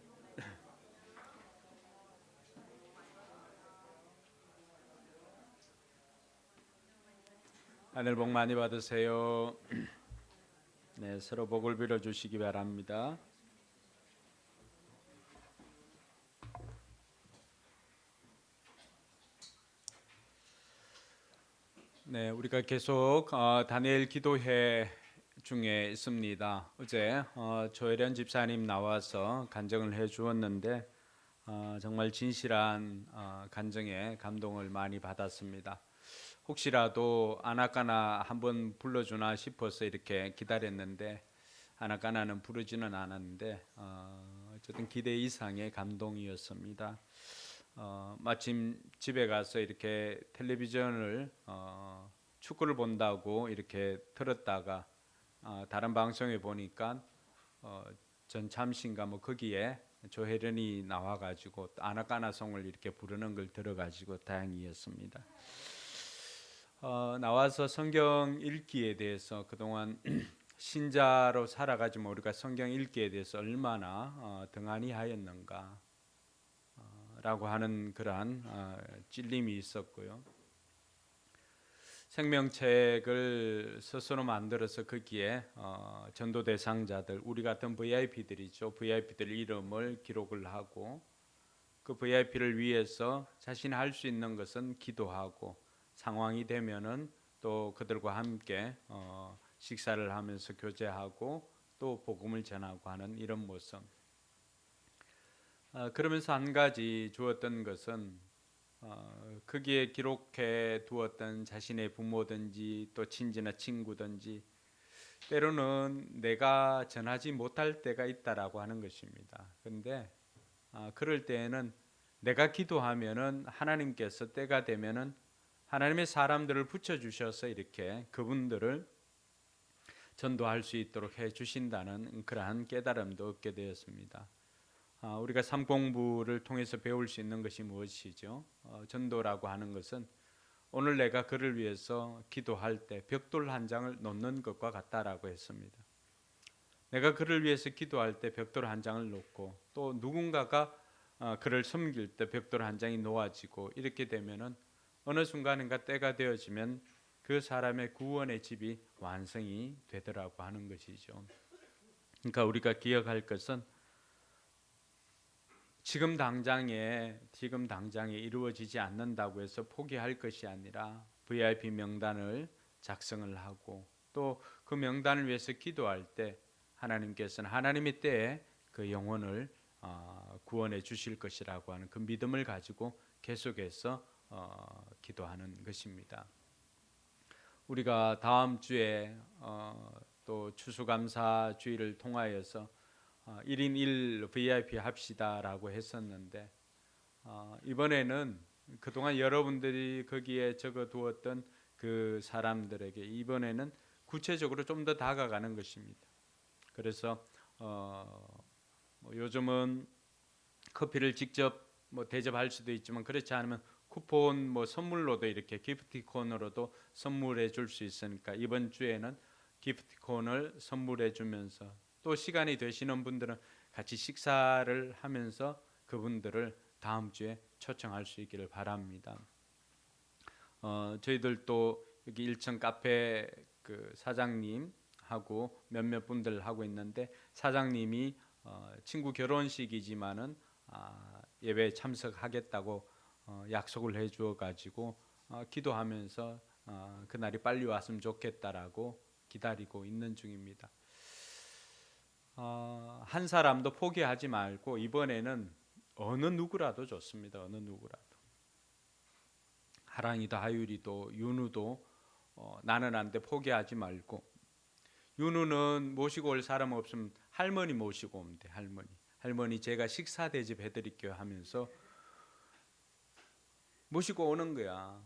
하늘 복 많이 받으세요. 네, 서로 복을 빌어 주시기 바랍니다. 네, 우리가 계속 다니엘 기도회 중에 있습니다. 어제 조혜련 집사님 나와서 간증을 해 주었는데 정말 진실한 간증에 감동을 많이 받았습니다. 혹시라도 아나까나 한번 불러주나 싶어서 이렇게 기다렸는데 아나까나는 부르지는 않았는데 어쨌든 기대 이상의 감동이었습니다. 마침 집에 가서 이렇게 텔레비전을 축구를 본다고 이렇게 틀었다가 다른 방송에 보니까 전참신가 뭐 거기에 조혜련이 나와가지고 아나까나송을 이렇게 부르는 걸 들어가지고 다행이었습니다. 나와서 성경 읽기에 대해서 그동안 신자로 살아가지만 우리가 성경 읽기에 대해서 얼마나 등한히 하였는가 라고 하는 그러한 찔림이 있었고요. 생명책을 스스로 만들어서 거기에 전도 대상자들, 우리 같은 VIP들이죠. VIP들 이름을 기록을 하고 그 VIP를 위해서 자신이 할 수 있는 것은 기도하고 상황이 되면은 또 그들과 함께 식사를 하면서 교제하고 또 복음을 전하고 하는 이런 모습. 그러면서 한 가지 주었던 것은 거기에 기록해 두었던 자신의 부모든지 또 친지나 친구든지 때로는 내가 전하지 못할 때가 있다라고 하는 것입니다. 그런데 그럴 때에는 내가 기도하면은 하나님께서 때가 되면은 하나님의 사람들을 붙여주셔서 이렇게 그분들을 전도할 수 있도록 해주신다는 그러한 깨달음도 얻게 되었습니다. 우리가 삶 공부를 통해서 배울 수 있는 것이 무엇이죠? 전도라고 하는 것은 오늘 내가 그를 위해서 기도할 때 벽돌 한 장을 놓는 것과 같다라고 했습니다. 내가 그를 위해서 기도할 때 벽돌 한 장을 놓고 또 누군가가 그를 섬길 때 벽돌 한 장이 놓아지고 이렇게 되면은 어느 순간인가 때가 되어지면 그 사람의 구원의 집이 완성이 되더라고 하는 것이죠. 그러니까 우리가 기억할 것은 지금 당장에 이루어지지 않는다고 해서 포기할 것이 아니라 VIP 명단을 작성을 하고 또 그 명단을 위해서 기도할 때 하나님께서는 하나님의 때에 그 영혼을 구원해 주실 것이라고 하는 그 믿음을 가지고 계속해서 기도하는 것입니다. 우리가 다음 주에 또 추수감사 주일을 통하여서 1인 1 VIP 합시다라고 했었는데 이번에는 그동안 여러분들이 거기에 적어두었던 그 사람들에게 이번에는 구체적으로 좀 더 다가가는 것입니다. 그래서 요즘은 커피를 직접 대접할 수도 있지만 그렇지 않으면 쿠폰 선물로도 이렇게 기프티콘으로도 선물해 줄 수 있으니까 이번 주에는 기프티콘을 선물해 주면서 또 시간이 되시는 분들은 같이 식사를 하면서 그분들을 다음 주에 초청할 수 있기를 바랍니다. 저희들도 여기 1층 카페 그 사장님하고 몇몇 분들 하고 있는데 사장님이 친구 결혼식이지만은 예배에 참석하겠다고 약속을 해주어 가지고 기도하면서 그날이 빨리 왔으면 좋겠다라고 기다리고 있는 중입니다. 한 사람도 포기하지 말고 이번에는 어느 누구라도 좋습니다. 어느 누구라도 하랑이도 하율이도 윤우도 나는 안 돼 포기하지 말고 윤우는 모시고 올 사람 없으면 할머니 모시고 오면 돼. 할머니 제가 식사 대접 해드릴게요 하면서 모시고 오는 거야.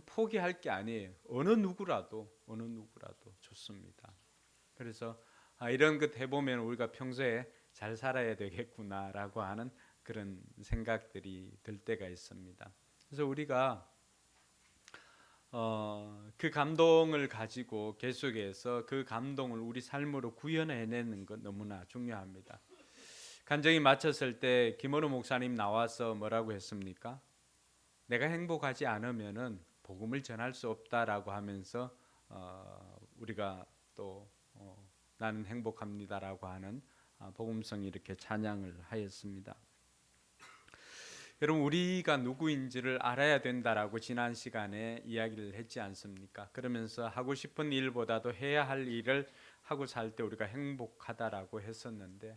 포기할 게 아니에요. 어느 누구라도 좋습니다. 그래서 이런 것 해보면 우리가 평소에 잘 살아야 되겠구나라고 하는 그런 생각들이 들 때가 있습니다. 그래서 우리가 그 감동을 가지고 계속해서 그 감동을 우리 삶으로 구현해내는 것 너무나 중요합니다. 간증이 마쳤을 때 김원우 목사님 나와서 뭐라고 했습니까? 내가 행복하지 않으면은 복음을 전할 수 없다라고 하면서 우리가 또 나는 행복합니다라고 하는 복음성 이렇게 찬양을 하였습니다. 여러분 우리가 누구인지를 알아야 된다라고 지난 시간에 이야기를 했지 않습니까? 그러면서 하고 싶은 일보다도 해야 할 일을 하고 살 때 우리가 행복하다라고 했었는데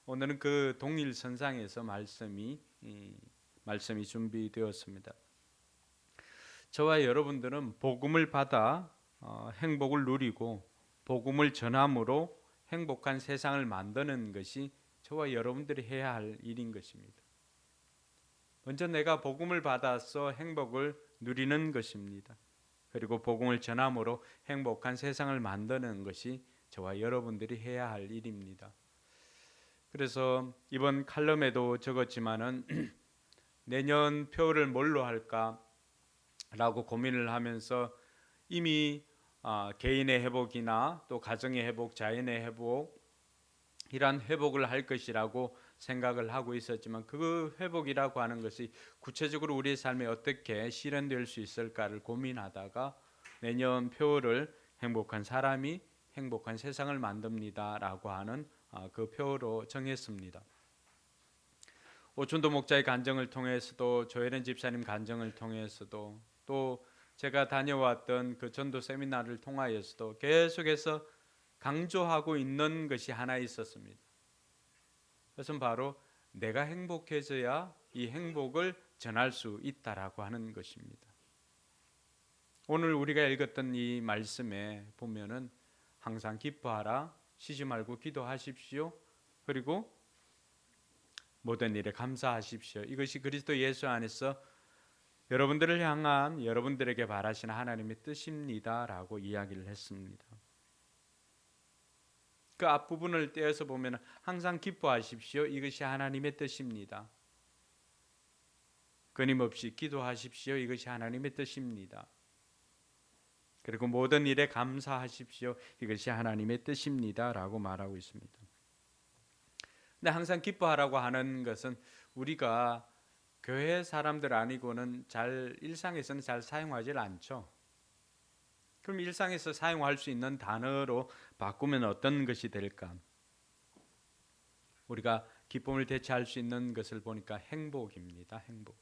오늘은 그 동일선상에서 말씀이 준비되었습니다. 저와 여러분들은 복음을 받아 행복을 누리고 복음을 전함으로 행복한 세상을 만드는 것이 저와 여러분들이 해야 할 일인 것입니다. 먼저 내가 복음을 받아서 행복을 누리는 것입니다. 그리고 복음을 전함으로 행복한 세상을 만드는 것이 저와 여러분들이 해야 할 일입니다. 그래서 이번 칼럼에도 적었지만은 내년 표를 뭘로 할까라고 고민을 하면서 이미 개인의 회복이나 또 가정의 회복, 자연의 회복 이러한 회복을 할 것이라고 생각을 하고 있었지만 그 회복이라고 하는 것이 구체적으로 우리의 삶에 어떻게 실현될 수 있을까를 고민하다가 내년 표를 행복한 사람이 행복한 세상을 만듭니다라고 하는 그 표로 정했습니다. 오춘도 목자의 간증을 통해서도 조혜련 집사님 간증을 통해서도 또 제가 다녀왔던 그 전도 세미나를 통하여서도 계속해서 강조하고 있는 것이 하나 있었습니다. 그것은 바로 내가 행복해져야 이 행복을 전할 수 있다라고 하는 것입니다. 오늘 우리가 읽었던 이 말씀에 보면은 항상 기뻐하라, 쉬지 말고 기도하십시오. 그리고 모든 일에 감사하십시오. 이것이 그리스도 예수 안에서 여러분들을 향한 여러분들에게 바라시는 하나님의 뜻입니다라고 이야기를 했습니다. 그 앞부분을 떼어서 보면 항상 기뻐하십시오. 이것이 하나님의 뜻입니다. 끊임없이 기도하십시오. 이것이 하나님의 뜻입니다. 그리고 모든 일에 감사하십시오. 이것이 하나님의 뜻입니다라고 말하고 있습니다. 근데 항상 기뻐하라고 하는 것은 우리가 교회 사람들 아니고는 잘 일상에서는 잘 사용하지 않죠. 그럼 일상에서 사용할 수 있는 단어로 바꾸면 어떤 것이 될까? 우리가 기쁨을 대체할 수 있는 것을 보니까 행복입니다. 행복.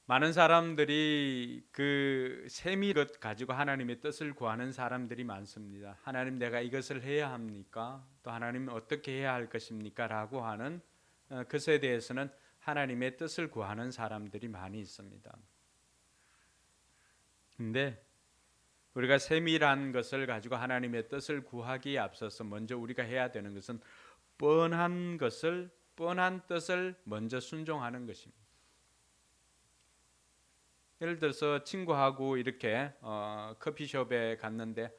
많은 사람들이 그 셈이 것 가지고 하나님의 뜻을 구하는 사람들이 많습니다. 하나님, 내가 이것을 해야 합니까? 또 하나님 어떻게 해야 할 것입니까? 라고 하는 것에 대해서는 하나님의 뜻을 구하는 사람들이 많이 있습니다. 근데 우리가 세밀한 것을 가지고 하나님의 뜻을 구하기에 앞서서 먼저 우리가 해야 되는 것은 뻔한 뜻을 먼저 순종하는 것입니다. 예를 들어서 친구하고 이렇게 커피숍에 갔는데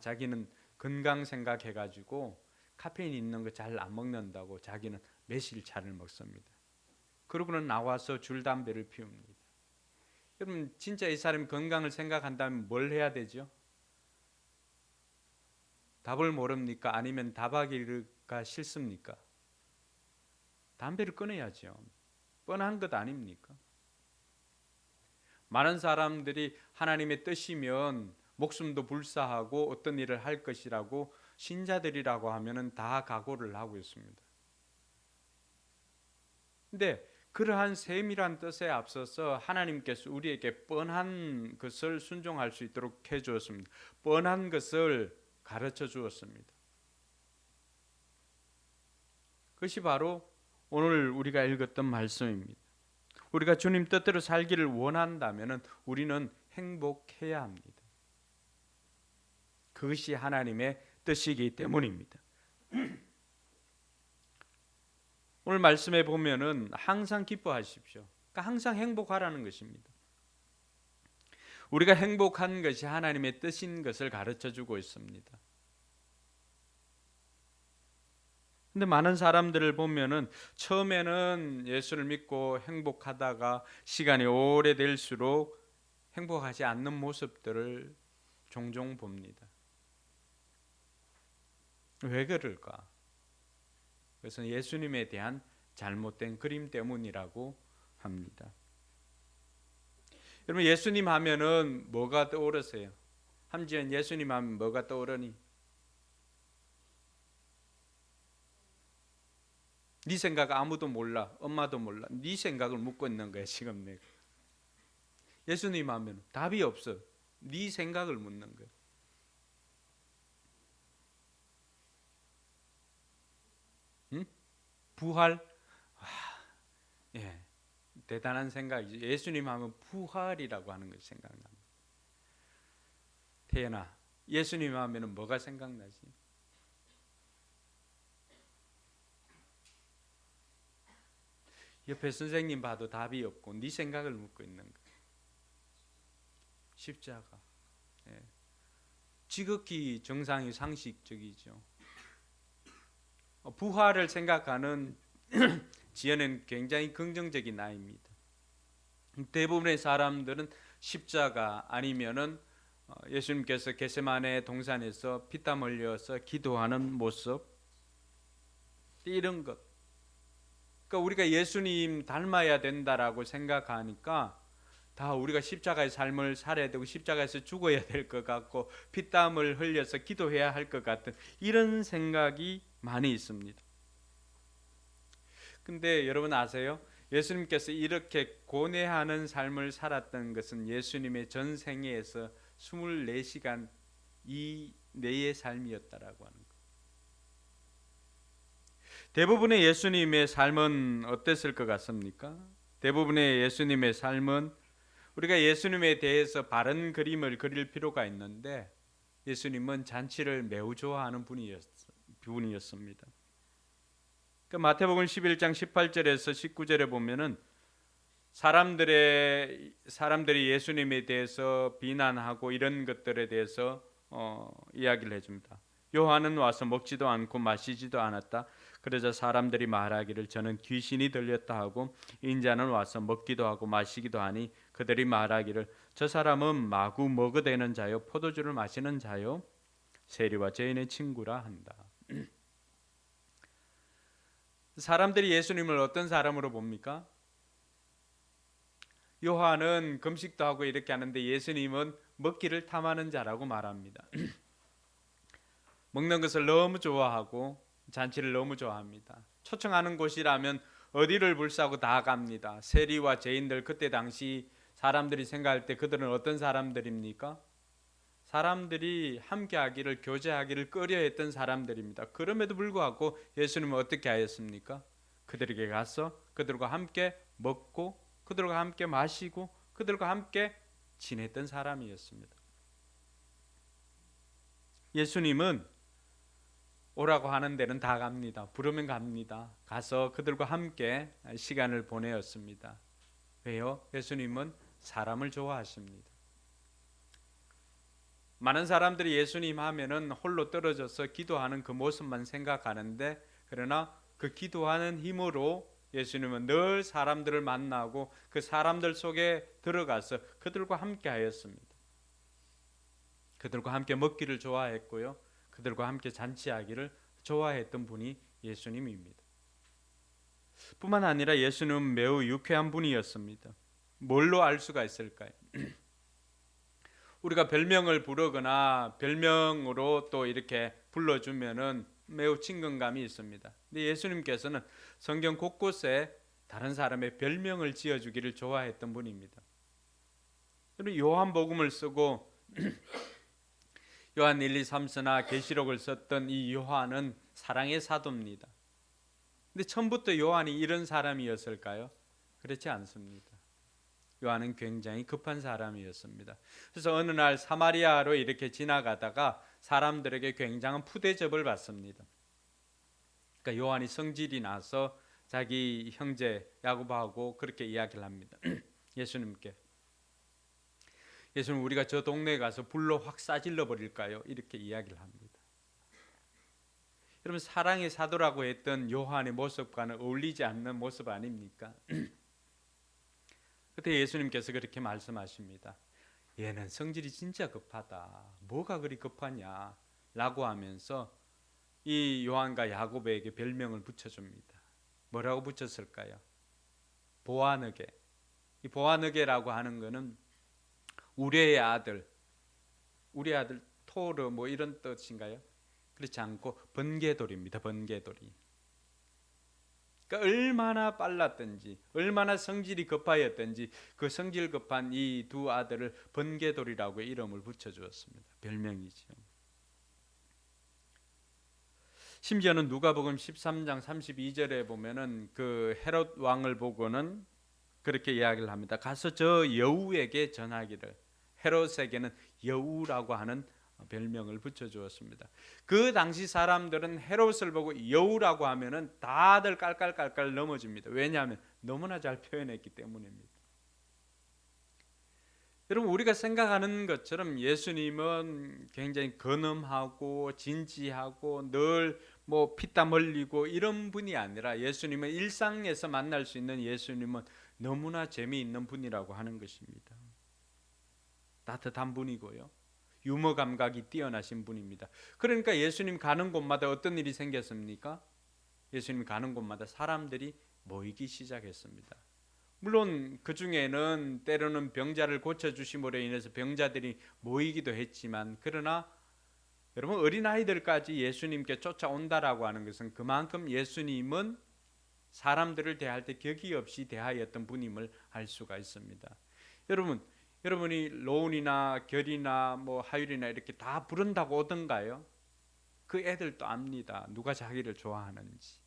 자기는 건강 생각해가지고 카페인 있는 거 잘 안 먹는다고 자기는 매실차를 먹습니다. 그러고는 나와서 줄담배를 피웁니다. 여러분, 진짜 이 사람이 건강을 생각한다면 뭘 해야 되죠? 답을 모릅니까? 아니면 답하기가 싫습니까? 담배를 끊어야죠. 뻔한 것 아닙니까? 많은 사람들이 하나님의 뜻이면 목숨도 불사하고 어떤 일을 할 것이라고 신자들이라고 하면은 다 각오를 하고 있습니다. 근데 그러한 세밀한 뜻에 앞서서 하나님께서 우리에게 뻔한 것을 순종할 수 있도록 해주었습니다. 뻔한 것을 가르쳐 주었습니다. 그것이 바로 오늘 우리가 읽었던 말씀입니다. 우리가 주님 뜻대로 살기를 원한다면 우리는 행복해야 합니다. 그것이 하나님의 뜻이기 때문입니다. 오늘 말씀에 보면은 항상 기뻐하십시오. 그러니까 항상 행복하라는 것입니다. 우리가 행복한 것이 하나님의 뜻인 것을 가르쳐 주고 있습니다. 근데 많은 사람들을 보면은 처음에는 예수를 믿고 행복하다가 시간이 오래될수록 행복하지 않는 모습들을 종종 봅니다. 왜 그럴까? 그것은 예수님에 대한 잘못된 그림 때문이라고 합니다. 여러분, 예수님 하면은 뭐가 떠오르세요? 함지연, 예수님 하면 뭐가 떠오르니? 네 생각 아무도 몰라, 엄마도 몰라. 네 생각을 묻고 있는 거야 지금 내가. 예수님 하면 답이 없어. 네 생각을 묻는 거야. 응? 부활? 예, 대단한 생각이지. 예수님 하면 부활이라고 하는 것이 생각납니다. 태연아, 예수님 하면 뭐가 생각나지? 옆에 선생님 봐도 답이 없고 네 생각을 묻고 있는 거야. 십자가. 예. 지극히 정상이 상식적이죠. 부활을 생각하는 지혜는 굉장히 긍정적인 아이입니다. 대부분의 사람들은 십자가 아니면은 예수님께서 겟세마네 동산에서 피땀 흘려서 기도하는 모습, 이런 것. 그러니까 우리가 예수님 닮아야 된다라고 생각하니까 다 우리가 십자가의 삶을 살아야 되고 십자가에서 죽어야 될 것 같고 피땀을 흘려서 기도해야 할 것 같은 이런 생각이 많이 있습니다. 근데 여러분 아세요? 예수님께서 이렇게 고뇌하는 삶을 살았던 것은 예수님의 전생애에서 24시간 이내의 삶이었다라고 하는 것. 대부분의 예수님의 삶은 어땠을 것 같습니까? 대부분의 예수님의 삶은 우리가 예수님에 대해서 바른 그림을 그릴 필요가 있는데 예수님은 잔치를 매우 좋아하는 분이었습니다. 그 마태복음 11장 18절에서 19절에 보면은 사람들이 예수님에 대해서 비난하고 이런 것들에 대해서 이야기를 해줍니다. 요한은 와서 먹지도 않고 마시지도 않았다. 그러자 사람들이 말하기를 저는 귀신이 들렸다 하고 인자는 와서 먹기도 하고 마시기도 하니 그들이 말하기를 저 사람은 마구 먹어대는 자요 포도주를 마시는 자요 세리와 죄인의 친구라 한다. 사람들이 예수님을 어떤 사람으로 봅니까? 요한은 금식도 하고 이렇게 하는데 예수님은 먹기를 탐하는 자라고 말합니다. 먹는 것을 너무 좋아하고 잔치를 너무 좋아합니다. 초청하는 곳이라면 어디를 불사고 다 갑니다. 세리와 죄인들, 그때 당시 사람들이 생각할 때 그들은 어떤 사람들입니까? 사람들이 함께하기를, 교제하기를 꺼려했던 사람들입니다. 그럼에도 불구하고 예수님은 어떻게 하였습니까? 그들에게 가서 그들과 함께 먹고 그들과 함께 마시고 그들과 함께 지냈던 사람이었습니다. 예수님은 오라고 하는 데는 다 갑니다. 부르면 갑니다. 가서 그들과 함께 시간을 보내었습니다. 왜요? 예수님은 사람을 좋아하십니다. 많은 사람들이 예수님 하면은 홀로 떨어져서 기도하는 그 모습만 생각하는데, 그러나 그 기도하는 힘으로 예수님은 늘 사람들을 만나고 그 사람들 속에 들어가서 그들과 함께 하였습니다. 그들과 함께 먹기를 좋아했고요, 그들과 함께 잔치하기를 좋아했던 분이 예수님입니다. 뿐만 아니라 예수님은 매우 유쾌한 분이었습니다. 뭘로 알 수가 있을까요? 우리가 별명을 부르거나 별명으로 또 이렇게 불러주면은 매우 친근감이 있습니다. 근데 예수님께서는 성경 곳곳에 다른 사람의 별명을 지어주기를 좋아했던 분입니다. 요한복음을 쓰고 요한 1, 2, 3서나 계시록을 썼던 이 요한은 사랑의 사도입니다. 근데 처음부터 요한이 이런 사람이었을까요? 그렇지 않습니다. 요한은 굉장히 급한 사람이었습니다. 그래서 어느 날 사마리아로 이렇게 지나가다가 사람들에게 굉장한 푸대접을 받습니다. 그러니까 요한이 성질이 나서 자기 형제 야고보하고 그렇게 이야기를 합니다. 예수님께, 예수님, 우리가 저 동네에 가서 불로 확 싸질러 버릴까요? 이렇게 이야기를 합니다. 여러분, 사랑의 사도라고 했던 요한의 모습과는 어울리지 않는 모습 아닙니까? 그때 예수님께서 그렇게 말씀하십니다. 얘는 성질이 진짜 급하다. 뭐가 그리 급하냐? 라고 하면서 이 요한과 야고보에게 별명을 붙여줍니다. 뭐라고 붙였을까요? 보아너게. 이 보아너게라고 하는 것은 우리의 아들, 우리 아들 토르 뭐 이런 뜻인가요? 그렇지 않고 번개돌입니다. 번개돌이. 그러니까 얼마나 빨랐든지, 얼마나 성질이 급하였든지 그 성질 급한 이 두 아들을 번개돌이라고 이름을 붙여주었습니다. 별명이죠. 심지어는 누가복음 13장 32절에 보면은 그 헤롯 왕을 보고는 그렇게 이야기를 합니다. 가서 저 여우에게 전하기를. 헤롯에게는 여우라고 하는 별명을 붙여주었습니다. 그 당시 사람들은 헤롯을 보고 여우라고 하면은 다들 깔깔깔깔 넘어집니다. 왜냐하면 너무나 잘 표현했기 때문입니다. 여러분, 우리가 생각하는 것처럼 예수님은 굉장히 근엄하고 진지하고 늘 뭐 피땀 흘리고 이런 분이 아니라, 예수님은 일상에서 만날 수 있는 예수님은 너무나 재미있는 분이라고 하는 것입니다. 따뜻한 분이고요, 유머 감각이 뛰어나신 분입니다. 그러니까 예수님 가는 곳마다 어떤 일이 생겼습니까? 예수님 가는 곳마다 사람들이 모이기 시작했습니다. 물론 그 중에는 때로는 병자를 고쳐주심으로 인해서 병자들이 모이기도 했지만, 그러나 여러분, 어린아이들까지 예수님께 쫓아온다라고 하는 것은 그만큼 예수님은 사람들을 대할 때 격이 없이 대하였던 분임을 알 수가 있습니다. 여러분이 로운이나 결이나 뭐 하율이나 이렇게 다 부른다고 오던가요? 그 애들도 압니다. 누가 자기를 좋아하는지.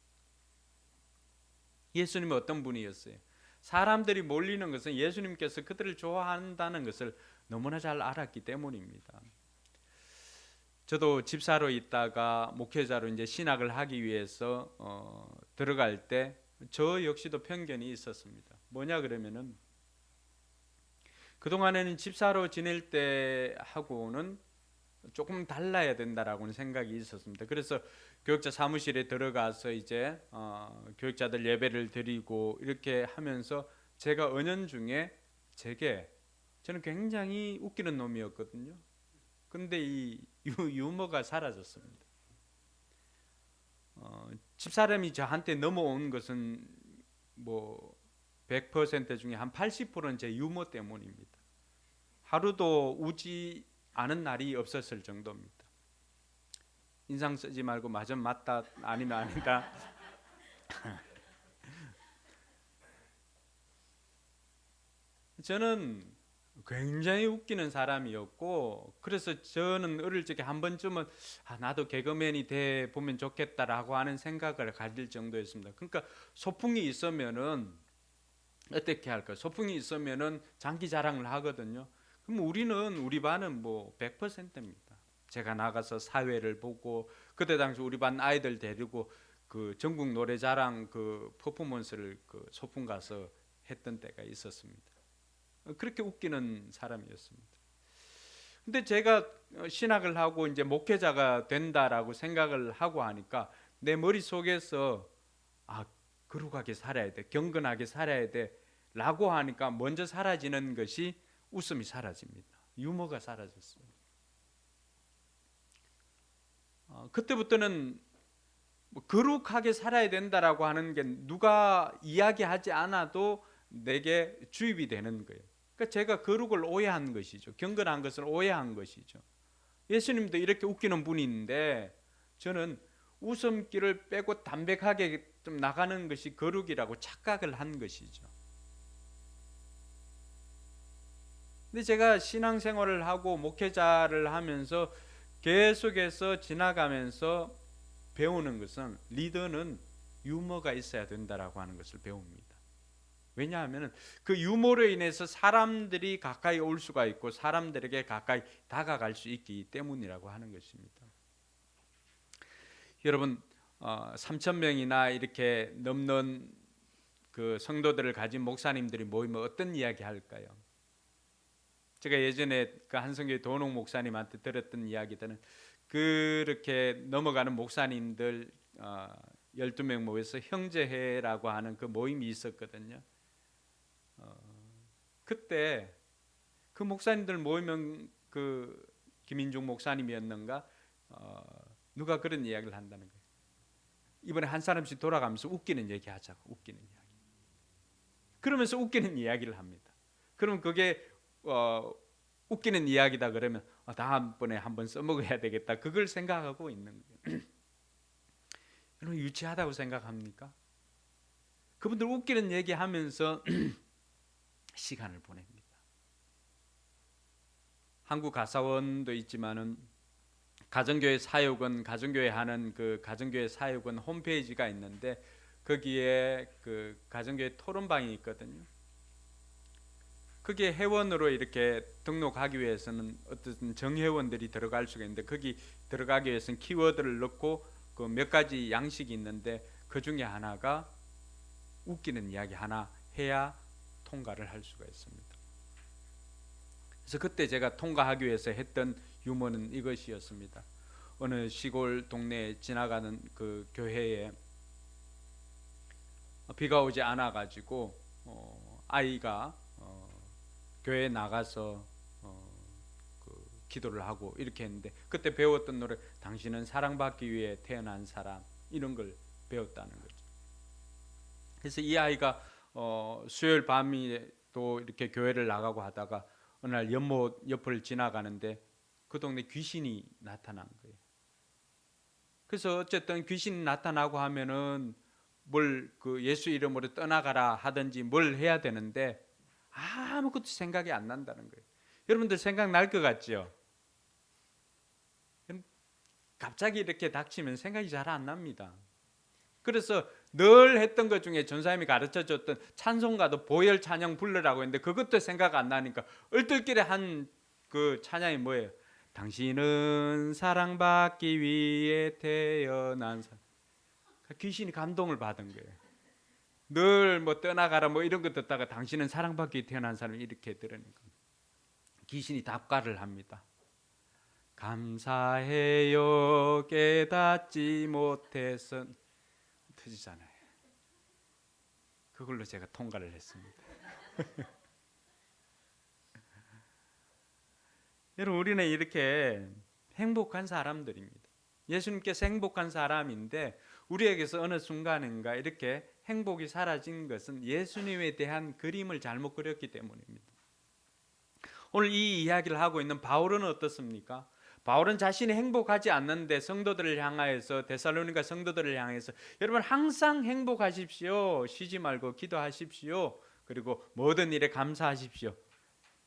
예수님은 어떤 분이었어요? 사람들이 몰리는 것은 예수님께서 그들을 좋아한다는 것을 너무나 잘 알았기 때문입니다. 저도 집사로 있다가 목회자로 이제 신학을 하기 위해서 들어갈 때 저 역시도 편견이 있었습니다. 뭐냐 그러면은, 그동안에는 집사로 지낼 때 하고는 조금 달라야 된다라고는 생각이 있었습니다. 그래서 교육자 사무실에 들어가서 이제 교육자들 예배를 드리고 이렇게 하면서 제가 은연중에 저는 굉장히 웃기는 놈이었거든요. 근데 이 유머가 사라졌습니다. 집사람이 저한테 넘어온 것은 뭐 100% 중에 한 80%는 제 유머 때문입니다. 하루도 우지 않은 날이 없었을 정도입니다. 인상 쓰지 말고 맞다 아니면 아니다. 저는 굉장히 웃기는 사람이었고, 그래서 저는 어릴 적에 한 번쯤은 나도 개그맨이 돼 보면 좋겠다라고 하는 생각을 가질 정도였습니다. 그러니까 소풍이 있으면은 어떻게 할까? 소풍이 있으면은 장기 자랑을 하거든요. 그럼 우리 반은 뭐 100%입니다. 제가 나가서 사회를 보고, 그때 당시 우리 반 아이들 데리고 그 전국 노래자랑 그 퍼포먼스를 그 소풍 가서 했던 때가 있었습니다. 그렇게 웃기는 사람이었습니다. 근데 제가 신학을 하고 이제 목회자가 된다라고 생각을 하고 하니까 내 머릿속에서 거룩하게 살아야 돼, 경건하게 살아야 돼 라고 하니까 먼저 사라지는 것이 웃음이 사라집니다. 유머가 사라졌어요. 그때부터는 뭐 거룩하게 살아야 된다라고 하는 게 누가 이야기하지 않아도 내게 주입이 되는 거예요. 그러니까 제가 거룩을 오해한 것이죠. 경건한 것을 오해한 것이죠. 예수님도 이렇게 웃기는 분인데 저는 웃음기를 빼고 담백하게 좀 나가는 것이 거룩이라고 착각을 한 것이죠. 근데 제가 신앙생활을 하고 목회자를 하면서 계속해서 지나가면서 배우는 것은 리더는 유머가 있어야 된다라고 하는 것을 배웁니다. 왜냐하면 그 유머로 인해서 사람들이 가까이 올 수가 있고 사람들에게 가까이 다가갈 수 있기 때문이라고 하는 것입니다. 여러분 3,000명이나 이렇게 넘는 그 성도들을 가진 목사님들이 모이면 어떤 이야기 할까요? 제가 예전에 그 한성교회 도농 목사님한테 들었던 이야기들은 그렇게 넘어가는 목사님들 12명 모여서 형제회라고 하는 그 모임이 있었거든요. 그때 그 목사님들 모이면 그 김인중 목사님이었는가 누가 그런 이야기를 한다는 거예요. 이번에 한 사람씩 돌아가면서 웃기는 얘기 하자고. 웃기는 이야기. 그러면서 웃기는 이야기를 합니다. 그럼 그게 웃기는 이야기다 그러면 다음번에 한번 써먹어야 되겠다, 그걸 생각하고 있는 거예요. 여러분 유치하다고 생각합니까? 그분들 웃기는 얘기하면서 시간을 보냅니다. 한국 가사원도 있지만은 가정교회 사역은 가정교회 하는 그 가정교회 사역은 홈페이지가 있는데 거기에 그 가정교회 토론방이 있거든요. 거기에 회원으로 이렇게 등록하기 위해서는 어떤 정회원들이 들어갈 수가 있는데 거기 들어가기 위해서는 키워드를 넣고 그 몇 가지 양식이 있는데 그 중에 하나가 웃기는 이야기 하나 해야 통과를 할 수가 있습니다. 그래서 그때 제가 통과하기 위해서 했던 유머는 이것이었습니다. 어느 시골 동네에 지나가는 그 교회에 비가 오지 않아 가지고 아이가 교회에 나가서 그 기도를 하고 이렇게 했는데 그때 배웠던 노래 당신은 사랑받기 위해 태어난 사람, 이런 걸 배웠다는 거죠. 그래서 이 아이가 수요일 밤에 또 이렇게 교회를 나가고 하다가 어느 날 연못 옆을 지나가는데 그 동네 귀신이 나타난 거예요. 그래서 어쨌든 귀신이 나타나고 하면은 뭘 그 예수 이름으로 떠나가라 하든지 뭘 해야 되는데 아무것도 생각이 안 난다는 거예요. 여러분들 생각날 것 같죠? 갑자기 이렇게 닥치면 생각이 잘 안 납니다. 그래서 늘 했던 것 중에 전사님이 가르쳐줬던 찬송가도 보혈 찬양 불러라고 했는데 그것도 생각 안 나니까 얼떨결에 한 그 찬양이 뭐예요? 당신은 사랑받기 위해 태어난 사람. 귀신이 감동을 받은 거예요. 늘 뭐 떠나가라 뭐 이런 거 듣다가 당신은 사랑받기 위해 태어난 사람 이렇게 들으니까 귀신이 답가를 합니다. 감사해요 깨닫지 못해서 터지잖아요. 그걸로 제가 통과를 했습니다. 여러분 우리는 이렇게 행복한 사람들입니다. 예수님께서 행복한 사람인데 우리에게서 어느 순간인가 이렇게 행복이 사라진 것은 예수님에 대한 그림을 잘못 그렸기 때문입니다. 오늘 이 이야기를 하고 있는 바울은 어떻습니까? 바울은 자신이 행복하지 않는데 성도들을 향하여서, 데살로니가 성도들을 향해서 여러분 항상 행복하십시오, 쉬지 말고 기도하십시오, 그리고 모든 일에 감사하십시오.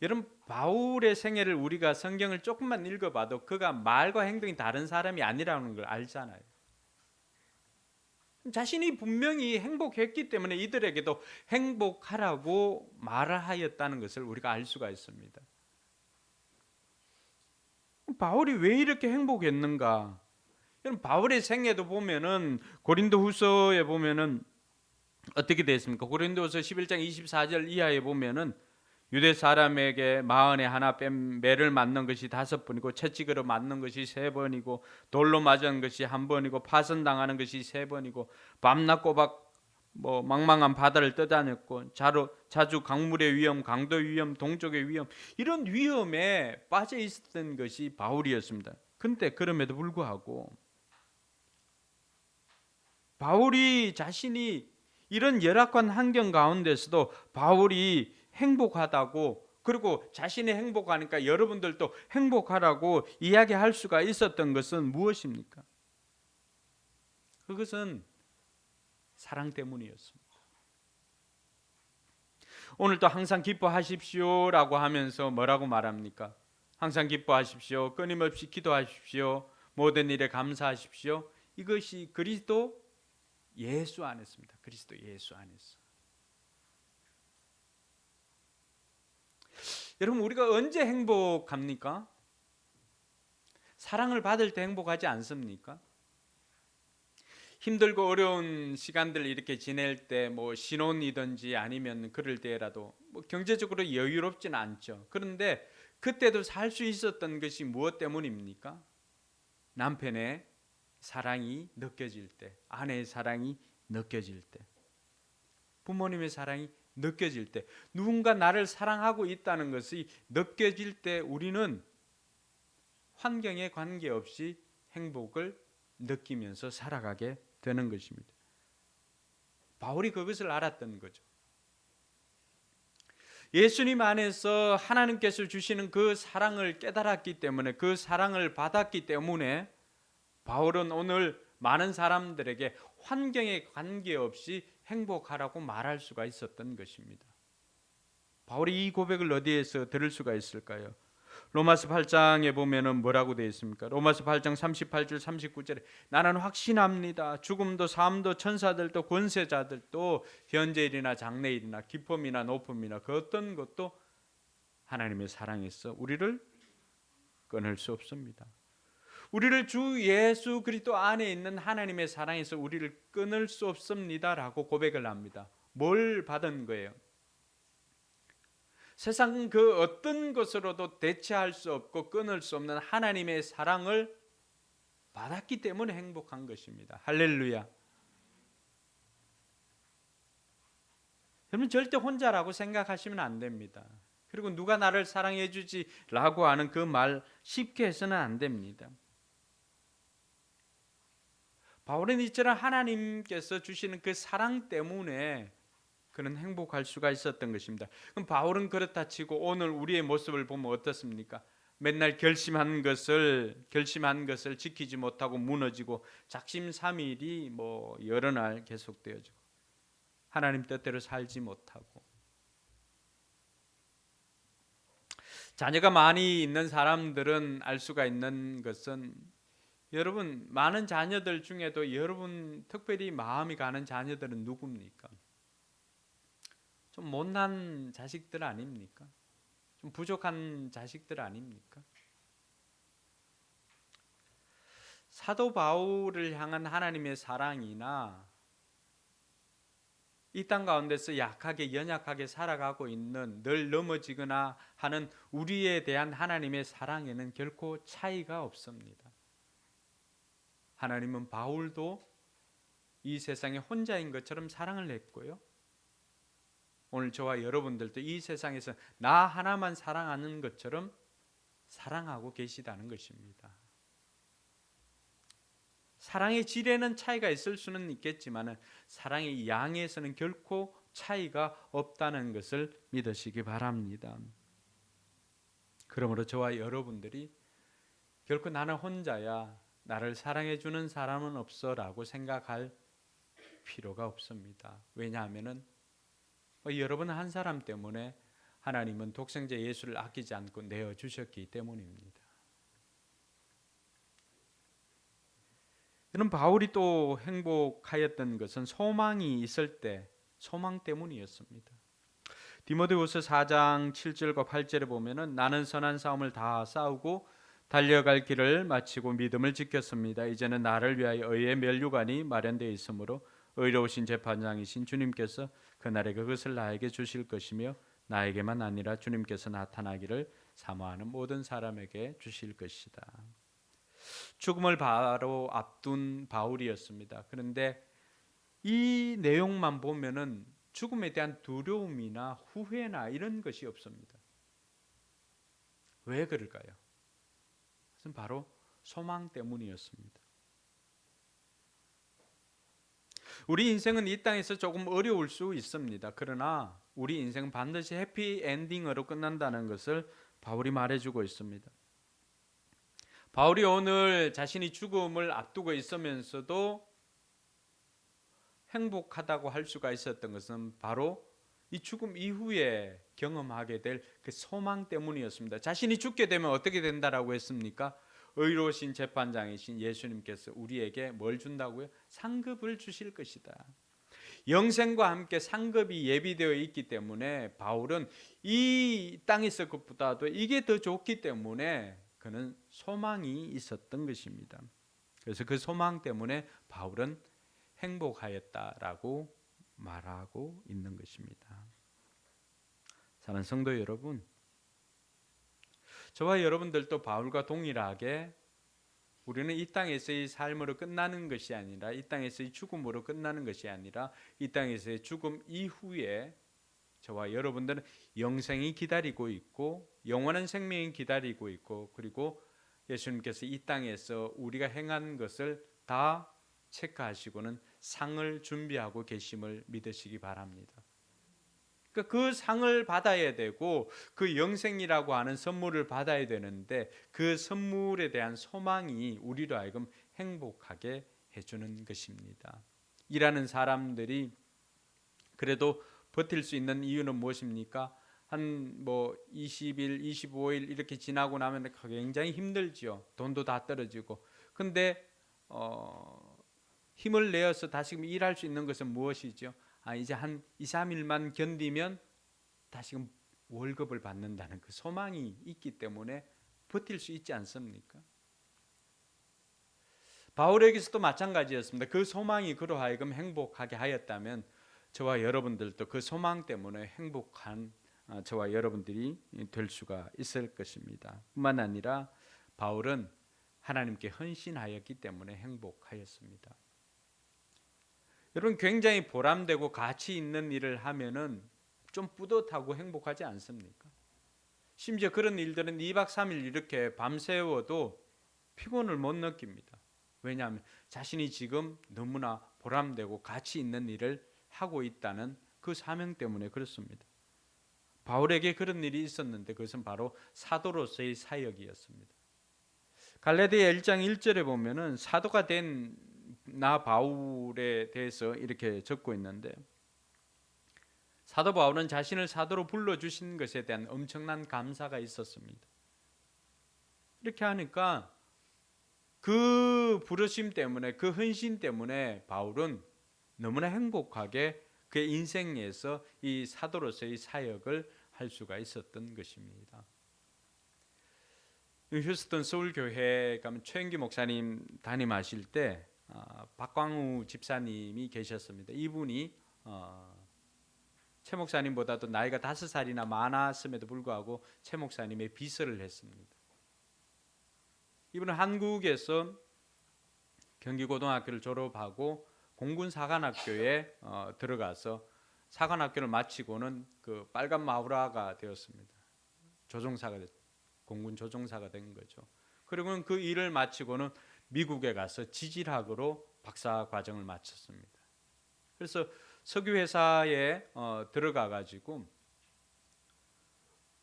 여러분 바울의 생애를 우리가 성경을 조금만 읽어봐도 그가 말과 행동이 다른 사람이 아니라는 걸 알잖아요. 자신이 분명히 행복했기 때문에 이들에게도 행복하라고 말을 하였다는 것을 우리가 알 수가 있습니다. 바울이 왜 이렇게 행복했는가? 여러분 바울의 생애도 보면은 고린도후서에 보면은 어떻게 되어 있습니까? 고린도후서 11장 24절 이하에 보면은 유대 사람에게 마흔에 하나 뺀 매를 맞는 것이 5번이고 채찍으로 맞는 것이 3번이고 돌로 맞은 것이 1번이고 파선당하는 것이 3번이고 밤낮 꼬박 망망한 바다를 떠다녔고 자주 강물의 위험, 강도 위험, 동족의 위험, 이런 위험에 빠져 있었던 것이 바울이었습니다. 근데 그럼에도 불구하고 바울이 자신이 이런 열악한 환경 가운데서도 바울이 행복하다고, 그리고 자신이 행복하니까 여러분들도 행복하라고 이야기할 수가 있었던 것은 무엇입니까? 그것은 사랑 때문이었습니다. 오늘도 항상 기뻐하십시오라고 하면서 뭐라고 말합니까? 항상 기뻐하십시오, 끊임없이 기도하십시오, 모든 일에 감사하십시오. 이것이 그리스도 예수 안에서입니다. 그리스도 예수 안에서. 여러분 우리가 언제 행복합니까? 사랑을 받을 때 행복하지 않습니까? 힘들고 어려운 시간들 이렇게 지낼 때 신혼이든지 아니면 그럴 때라도 경제적으로 여유롭지는 않죠. 그런데 그때도 살 수 있었던 것이 무엇 때문입니까? 남편의 사랑이 느껴질 때, 아내의 사랑이 느껴질 때, 부모님의 사랑이 느껴질 때, 누군가 나를 사랑하고 있다는 것이 느껴질 때 우리는 환경에 관계없이 행복을 느끼면서 살아가게 되는 것입니다. 바울이 그것을 알았던 거죠. 예수님 안에서 하나님께서 주시는 그 사랑을 깨달았기 때문에, 그 사랑을 받았기 때문에 바울은 오늘 많은 사람들에게 환경에 관계없이 행복하라고 말할 수가 있었던 것입니다. 바울이 이 고백을 어디에서 들을 수가 있을까요? 로마서 8장에 보면은 뭐라고 되어 있습니까? 로마서 8장 38절 39절에 나는 확신합니다. 죽음도 삶도 천사들도 권세자들도 현재일이나 장래일이나 기쁨이나 높음이나 그 어떤 것도 하나님의 사랑에서 우리를 끊을 수 없습니다. 우리를 주 예수 그리스도 안에 있는 하나님의 사랑에서 우리를 끊을 수 없습니다라고 고백을 합니다. 뭘 받은 거예요? 세상 그 어떤 것으로도 대체할 수 없고 끊을 수 없는 하나님의 사랑을 받았기 때문에 행복한 것입니다. 할렐루야. 여러분 절대 혼자라고 생각하시면 안 됩니다. 그리고 누가 나를 사랑해 주지라고 하는 그 말 쉽게 해서는 안 됩니다. 바울은 이처럼 하나님께서 주시는 그 사랑 때문에 그는 행복할 수가 있었던 것입니다. 그럼 바울은 그렇다 치고 오늘 우리의 모습을 보면 어떻습니까? 맨날 결심한 것을 지키지 못하고 무너지고 작심삼일이 여러 날 계속되어지고 하나님 뜻대로 살지 못하고, 자녀가 많이 있는 사람들은 알 수가 있는 것은, 여러분 많은 자녀들 중에도 여러분 특별히 마음이 가는 자녀들은 누굽니까? 좀 못난 자식들 아닙니까? 좀 부족한 자식들 아닙니까? 사도 바울을 향한 하나님의 사랑이나 이 땅 가운데서 약하게 연약하게 살아가고 있는, 늘 넘어지거나 하는 우리에 대한 하나님의 사랑에는 결코 차이가 없습니다. 하나님은 바울도 이 세상에 혼자인 것처럼 사랑을 했고요, 오늘 저와 여러분들도 이 세상에서 나 하나만 사랑하는 것처럼 사랑하고 계시다는 것입니다. 사랑의 질에는 차이가 있을 수는 있겠지만 사랑의 양에서는 결코 차이가 없다는 것을 믿으시기 바랍니다. 그러므로 저와 여러분들이 결코 나는 혼자야, 나를 사랑해 주는 사람은 없어라고 생각할 필요가 없습니다. 왜냐하면 여러분 한 사람 때문에 하나님은 독생자 예수를 아끼지 않고 내어주셨기 때문입니다. 여러분, 바울이 또 행복하였던 것은 소망이 있을 때 소망 때문이었습니다. 디모데후서 4장 7절과 8절에 보면은 나는 선한 싸움을 다 싸우고 달려갈 길을 마치고 믿음을 지켰습니다. 이제는 나를 위하여 의의 면류관이 마련되어 있으므로 의로우신 재판장이신 주님께서 그날에 그것을 나에게 주실 것이며 나에게만 아니라 주님께서 나타나기를 사모하는 모든 사람에게 주실 것이다. 죽음을 바로 앞둔 바울이었습니다. 그런데 이 내용만 보면은 죽음에 대한 두려움이나 후회나 이런 것이 없습니다. 왜 그럴까요? 그것은 바로 소망 때문이었습니다. 우리 인생은 이 땅에서 조금 어려울 수 있습니다. 그러나 우리 인생은 반드시 해피 엔딩으로 끝난다는 것을 바울이 말해주고 있습니다. 바울이 오늘 자신이 죽음을 앞두고 있으면서도 행복하다고 할 수가 있었던 것은 바로 이 죽음 이후에 경험하게 될 그 소망 때문이었습니다. 자신이 죽게 되면 어떻게 된다라고 했습니까? 의로우신 재판장이신 예수님께서 우리에게 뭘 준다고요? 상급을 주실 것이다. 영생과 함께 상급이 예비되어 있기 때문에 바울은 이 땅에서 것보다도 이게 더 좋기 때문에 그는 소망이 있었던 것입니다. 그래서 그 소망 때문에 바울은 행복하였다라고 말하고 있는 것입니다. 사랑하는 성도 여러분, 저와 여러분들도 바울과 동일하게 우리는 이 땅에서의 삶으로 끝나는 것이 아니라 이 땅에서의 죽음으로 끝나는 것이 아니라 이 땅에서의 죽음 이후에 저와 여러분들은 영생이 기다리고 있고 영원한 생명이 기다리고 있고 그리고 예수님께서 이 땅에서 우리가 행한 것을 다 체크하시고는 상을 준비하고 계심을 믿으시기 바랍니다. 그러니까 그 상을 받아야 되고 그 영생이라고 하는 선물을 받아야 되는데 그 선물에 대한 소망이 우리로 하여금 행복하게 해주는 것입니다. 일하는 사람들이 그래도 버틸 수 있는 이유는 무엇입니까? 한 20일, 25일 이렇게 지나고 나면 굉장히 힘들지요. 돈도 다 떨어지고. 근데 힘을 내어서 다시금 일할 수 있는 것은 무엇이죠? 이제 한 2, 3일만 견디면 다시금 월급을 받는다는 그 소망이 있기 때문에 버틸 수 있지 않습니까? 바울에게서도 마찬가지였습니다. 그 소망이 그로 하여금 행복하게 하였다면 저와 여러분들도 그 소망 때문에 행복한 저와 여러분들이 될 수가 있을 것입니다. 뿐만 아니라 바울은 하나님께 헌신하였기 때문에 행복하였습니다. 여러분, 굉장히 보람되고 가치 있는 일을 하면은 좀 뿌듯하고 행복하지 않습니까? 심지어 그런 일들은 2박 3일 이렇게 밤새워도 피곤을 못 느낍니다. 왜냐하면 자신이 지금 너무나 보람되고 가치 있는 일을 하고 있다는 그 사명 때문에 그렇습니다. 바울에게 그런 일이 있었는데 그것은 바로 사도로서의 사역이었습니다. 갈라디아 1장 1절에 보면은 사도가 된 나 바울에 대해서 이렇게 적고 있는데 사도 바울은 자신을 사도로 불러주신 것에 대한 엄청난 감사가 있었습니다. 이렇게 하니까 그 부르심 때문에 그 헌신 때문에 바울은 너무나 행복하게 그의 인생에서 이 사도로서의 사역을 할 수가 있었던 것입니다. 휴스턴 서울교회 가면 최영기 목사님 담임하실 때 박광우 집사님이 계셨습니다. 이분이 최 목사님보다도 나이가 5살이나 많았음에도 불구하고 최 목사님의 비서를 했습니다. 이분은 한국에서 경기고등학교를 졸업하고 공군사관학교에 들어가서 사관학교를 마치고는 그 빨간 마우라가 되었습니다. 조종사가 공군 조종사가 된 거죠. 그리고는 그 일을 마치고는 미국에 가서 지질학으로 박사 과정을 마쳤습니다. 그래서 석유 회사에 들어가 가지고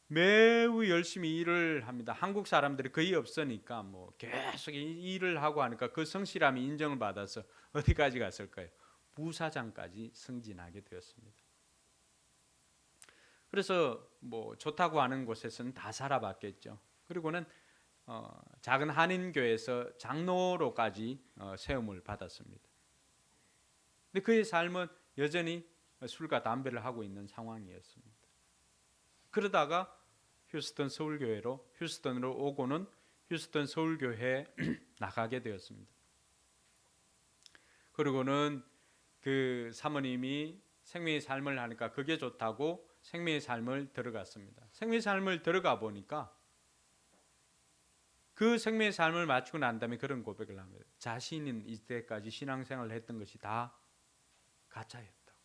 매우 열심히 일을 합니다. 한국 사람들이 거의 없으니까 뭐 계속 일을 하고 하니까 그 성실함이 인정을 받아서 어디까지 갔을까요? 부사장까지 승진하게 되었습니다. 그래서 뭐 좋다고 하는 곳에서는 다 살아봤겠죠. 그리고는 작은 한인교회에서 장로로까지 세움을 받았습니다. 근데 그의 삶은 여전히 술과 담배를 하고 있는 상황이었습니다. 그러다가 휴스턴으로 오고는 휴스턴 서울교회에 나가게 되었습니다. 그리고는 그 사모님이 생명의 삶을 하니까 그게 좋다고 생명의 삶을 들어갔습니다. 생명의 삶을 들어가 보니까 그 생명의 삶을 마치고 난 다음에 그런 고백을 합니다. 자신은 이때까지 신앙생활을 했던 것이 다 가짜였다고.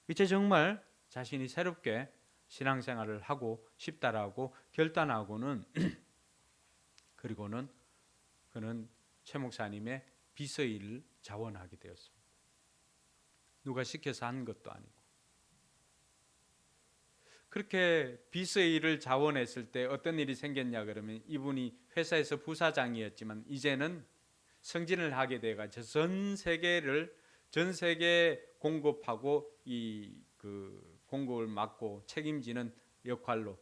이제 정말 자신이 새롭게 신앙생활을 하고 싶다라고 결단하고는 그리고는 그는 최 목사님의 비서일을 자원하게 되었습니다. 누가 시켜서 한 것도 아니고. 그렇게 비서일을 자원했을 때 어떤 일이 생겼냐 그러면 이분이 회사에서 부사장이었지만 이제는 승진을 하게 돼가지고 전 세계 공급하고 그 공급을 맡고 책임지는 역할로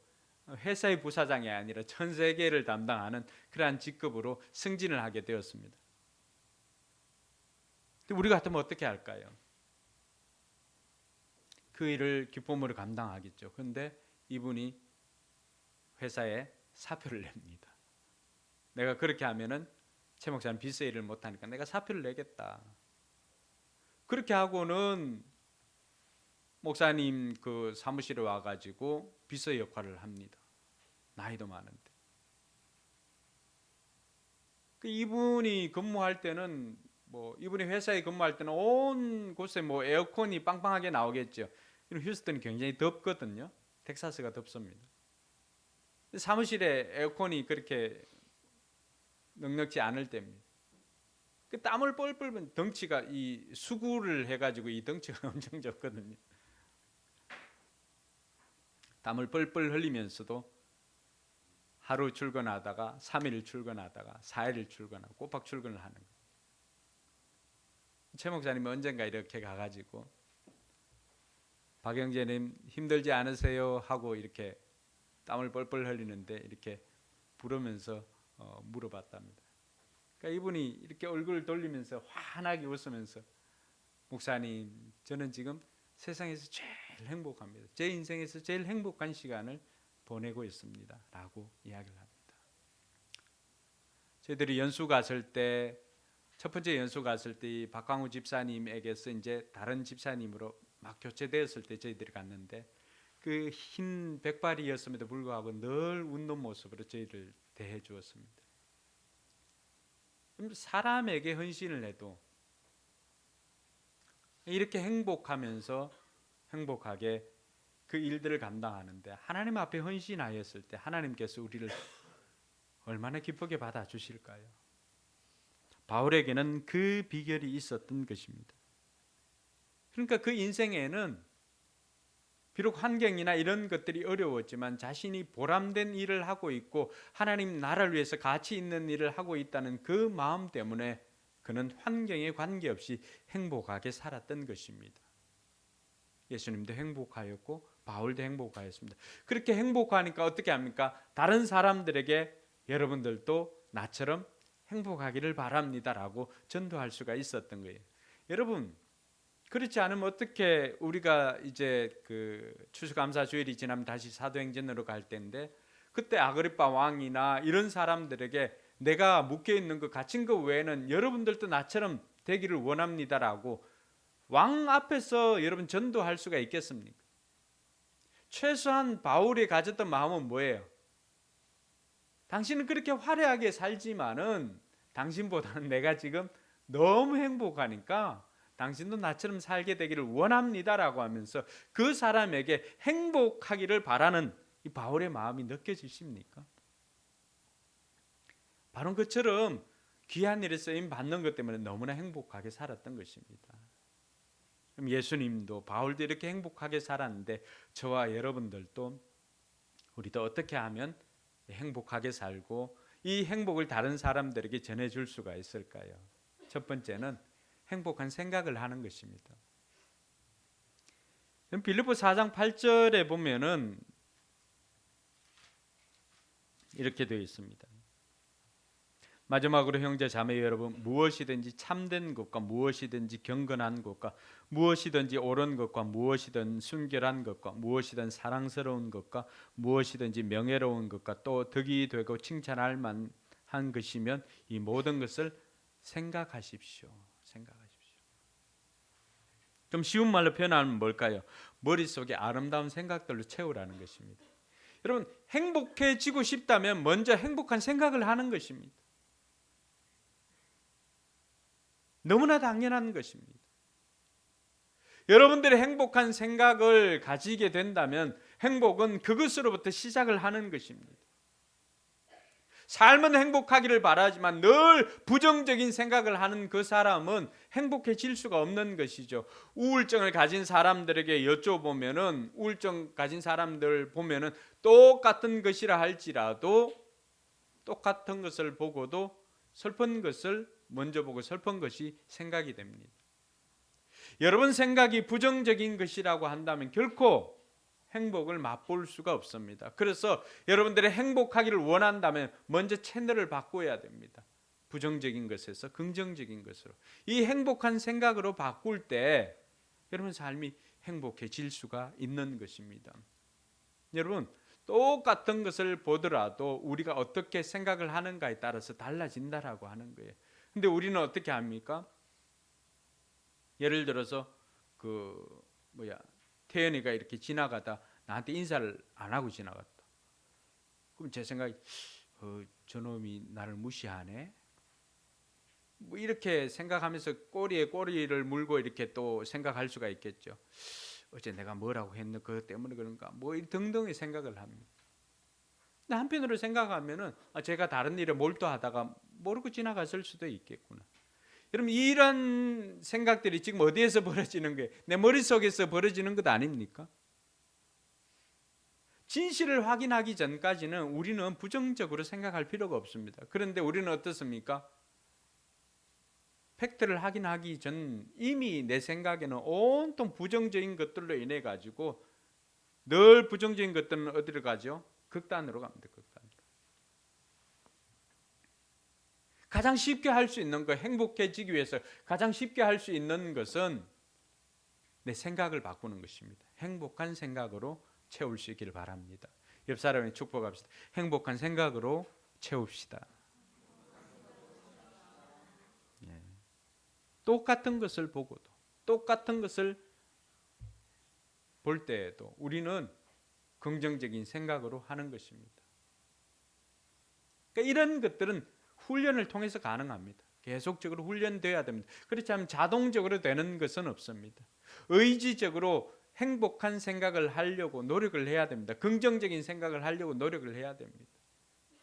회사의 부사장이 아니라 전 세계를 담당하는 그러한 직급으로 승진을 하게 되었습니다. 근데 우리 같으면 어떻게 할까요? 그 일을 기쁨으로 감당하겠죠. 그런데 이분이 회사에 사표를 냅니다. 내가 그렇게 하면은 최 목사님 비서 일을 못하니까 내가 사표를 내겠다. 그렇게 하고는 목사님 그 사무실에 와가지고 비서 역할을 합니다. 나이도 많은데. 이분이 근무할 때는 이분이 회사에 근무할 때는 온 곳에 에어컨이 빵빵하게 나오겠죠. 휴스턴이 굉장히 덥거든요. 텍사스가 덥습니다. 사무실에 에어컨이 그렇게 넉넉지 않을 때입니다. 그 땀을 뻘뻘 덩치가 이 수구를 해가지고 이 덩치가 엄청 좋거든요. 땀을 뻘뻘 흘리면서도 하루 출근하다가 3일 출근하다가 4일 출근하고 꼬박 출근을 하는 거예요. 최 목사님이 언젠가 이렇게 가가지고 박영재님 힘들지 않으세요? 하고 이렇게 땀을 뻘뻘 흘리는데 이렇게 부르면서 물어봤답니다. 그러니까 이분이 이렇게 얼굴을 돌리면서 환하게 웃으면서 목사님 저는 지금 세상에서 제일 행복합니다. 제 인생에서 제일 행복한 시간을 보내고 있습니다. 라고 이야기를 합니다. 저희들이 연수 갔을 때 첫 번째 연수 갔을 때 박광우 집사님에게서 이제 다른 집사님으로 막 교체되었을 때 저희들이 갔는데 그 흰 백발이었음에도 불구하고 늘 웃는 모습으로 저희를 대해 주었습니다. 사람에게 헌신을 해도 이렇게 행복하면서 행복하게 그 일들을 감당하는데 하나님 앞에 헌신하였을 때 하나님께서 우리를 얼마나 기쁘게 받아주실까요? 바울에게는 그 비결이 있었던 것입니다. 그러니까 그 인생에는 비록 환경이나 이런 것들이 어려웠지만 자신이 보람된 일을 하고 있고 하나님 나라를 위해서 가치 있는 일을 하고 있다는 그 마음 때문에 그는 환경에 관계없이 행복하게 살았던 것입니다. 예수님도 행복하였고 바울도 행복하였습니다. 그렇게 행복하니까 어떻게 합니까? 다른 사람들에게 여러분들도 나처럼 행복하기를 바랍니다라고 전도할 수가 있었던 거예요. 여러분 그렇지 않으면 어떻게 우리가 이제 그 추수감사 주일이 지나면 다시 사도행전으로 갈 텐데 그때 아그리빠 왕이나 이런 사람들에게 내가 묶여 있는 거 갇힌 거 외에는 여러분들도 나처럼 되기를 원합니다라고 왕 앞에서 여러분 전도할 수가 있겠습니까? 최소한 바울이 가졌던 마음은 뭐예요? 당신은 그렇게 화려하게 살지만은 당신보다는 내가 지금 너무 행복하니까 당신도 나처럼 살게 되기를 원합니다라고 하면서 그 사람에게 행복하기를 바라는 이 바울의 마음이 느껴지십니까? 바로 그처럼 귀한 일에 쓰임 받는 것 때문에 너무나 행복하게 살았던 것입니다. 그럼 예수님도 바울도 이렇게 행복하게 살았는데 저와 여러분들도 우리도 어떻게 하면 행복하게 살고 이 행복을 다른 사람들에게 전해줄 수가 있을까요? 첫 번째는 행복한 생각을 하는 것입니다. 빌립보 4장 8절에 보면은 이렇게 되어 있습니다. 마지막으로 형제 자매 여러분, 무엇이든지 참된 것과 무엇이든지 경건한 것과 무엇이든지 옳은 것과 무엇이든 순결한 것과 무엇이든 사랑스러운 것과 무엇이든지 명예로운 것과 또 덕이 되고 칭찬할 만한 것이면 이 모든 것을 생각하십시오. 생각하십시오. 좀 쉬운 말로 표현하면 뭘까요? 머릿속에 아름다운 생각들로 채우라는 것입니다. 여러분, 행복해지고 싶다면 먼저 행복한 생각을 하는 것입니다. 너무나 당연한 것입니다. 여러분들이 행복한 생각을 가지게 된다면 행복은 그것으로부터 시작을 하는 것입니다. 삶은 행복하기를 바라지만 늘 부정적인 생각을 하는 그 사람은 행복해질 수가 없는 것이죠. 우울증을 가진 사람들에게 여쭤보면은 우울증 가진 사람들 보면은 똑같은 것이라 할지라도 똑같은 것을 보고도 슬픈 것을 먼저 보고 슬픈 것이 생각이 됩니다. 여러분 생각이 부정적인 것이라고 한다면 결코 행복을 맛볼 수가 없습니다. 그래서 여러분들이 행복하기를 원한다면 먼저 채널을 바꿔야 됩니다. 부정적인 것에서 긍정적인 것으로. 이 행복한 생각으로 바꿀 때 여러분 삶이 행복해질 수가 있는 것입니다. 여러분 똑같은 것을 보더라도 우리가 어떻게 생각을 하는가에 따라서 달라진다라고 하는 거예요. 근데 우리는 어떻게 합니까? 예를 들어서 태연이가 이렇게 지나가다 나한테 인사를 안 하고 지나갔다. 그럼 제 생각이 저놈이 나를 무시하네. 뭐 이렇게 생각하면서 꼬리에 꼬리를 물고 이렇게 또 생각할 수가 있겠죠. 어제 내가 뭐라고 했나 그것 때문에 그런가 뭐 등등의 생각을 합니다. 근데 한편으로 생각하면은 제가 다른 일에 몰두하다가 모르고 지나갔을 수도 있겠구나. 여러분 이런 생각들이 지금 어디에서 벌어지는 거예요? 내 머릿속에서 벌어지는 것 아닙니까? 진실을 확인하기 전까지는 우리는 부정적으로 생각할 필요가 없습니다. 그런데 우리는 어떻습니까? 팩트를 확인하기 전 이미 내 생각에는 온통 부정적인 것들로 인해 가지고 늘 부정적인 것들은 어디로 가죠? 극단으로 갑니다. 극단으로. 가장 쉽게 할 수 있는 거, 행복해지기 위해서 가장 쉽게 할 수 있는 것은 내 생각을 바꾸는 것입니다. 행복한 생각으로 채울 수 있기를 바랍니다. 옆 사람에 축복합시다. 행복한 생각으로 채웁시다. 예. 똑같은 것을 보고도 똑같은 것을 볼 때에도 우리는 긍정적인 생각으로 하는 것입니다. 그러니까 이런 것들은 훈련을 통해서 가능합니다. 계속적으로 훈련되어야 됩니다. 그렇지 않으면 자동적으로 되는 것은 없습니다. 의지적으로 행복한 생각을 하려고 노력을 해야 됩니다. 긍정적인 생각을 하려고 노력을 해야 됩니다.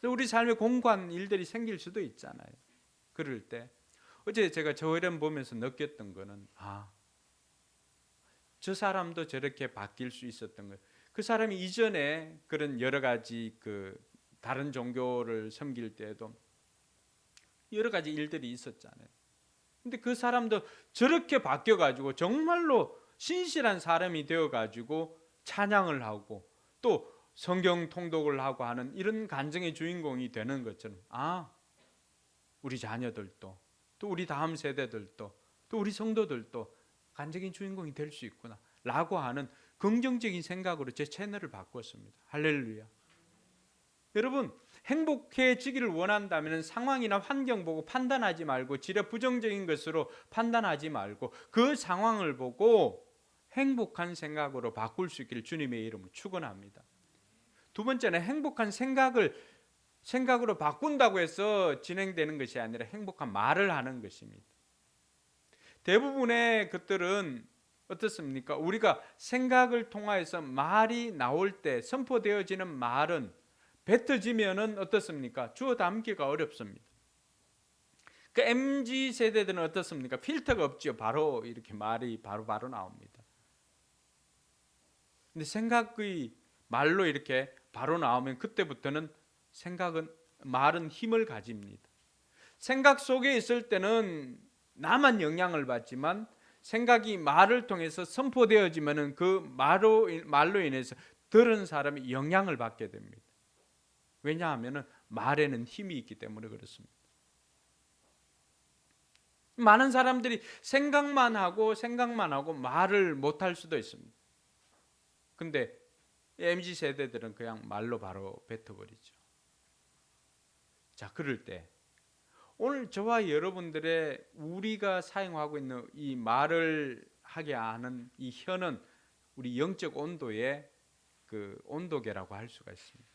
우리 삶에 공고한 일들이 생길 수도 있잖아요. 그럴 때 어제 제가 저를 보면서 느꼈던 거는 저 사람도 저렇게 바뀔 수 있었던 거예요. 그 사람이 이전에 그런 여러 가지 다른 종교를 섬길 때에도 여러 가지 일들이 있었잖아요. 근데 그 사람도 저렇게 바뀌어가지고 정말로 신실한 사람이 되어가지고 찬양을 하고 또 성경 통독을 하고 하는 이런 간증의 주인공이 되는 것처럼 우리 자녀들도 또 우리 다음 세대들도 또 우리 성도들도 간증의 주인공이 될 수 있구나 라고 하는 긍정적인 생각으로 제 채널을 바꿨습니다. 할렐루야. 여러분 행복해지기를 원한다면 상황이나 환경 보고 판단하지 말고 지레 부정적인 것으로 판단하지 말고 그 상황을 보고 행복한 생각으로 바꿀 수 있기를 주님의 이름으로 축원합니다. 두 번째는 행복한 생각으로 바꾼다고 해서 진행되는 것이 아니라 행복한 말을 하는 것입니다. 대부분의 것들은 어떻습니까? 우리가 생각을 통하여서 말이 나올 때 선포되어지는 말은 뱉어지면은 어떻습니까? 주워 담기가 어렵습니다. 그 MZ 세대들은 어떻습니까? 필터가 없죠. 바로 이렇게 말이 바로 나옵니다. 근데 생각의 말로 이렇게 바로 나오면 그때부터는 말은 힘을 가집니다. 생각 속에 있을 때는 나만 영향을 받지만 생각이 말을 통해서 선포되어지면은 그 말로 인해서 들은 사람이 영향을 받게 됩니다. 왜냐하면은 말에는 힘이 있기 때문에 그렇습니다. 많은 사람들이 생각만 하고 말을 못할 수도 있습니다. 근데 MZ 세대들은 그냥 말로 바로 뱉어버리죠. 자, 그럴 때 오늘 저와 여러분들의 우리가 사용하고 있는 이 말을 하게 하는 이 혀는 우리 영적 온도의 그 온도계라고 할 수가 있습니다.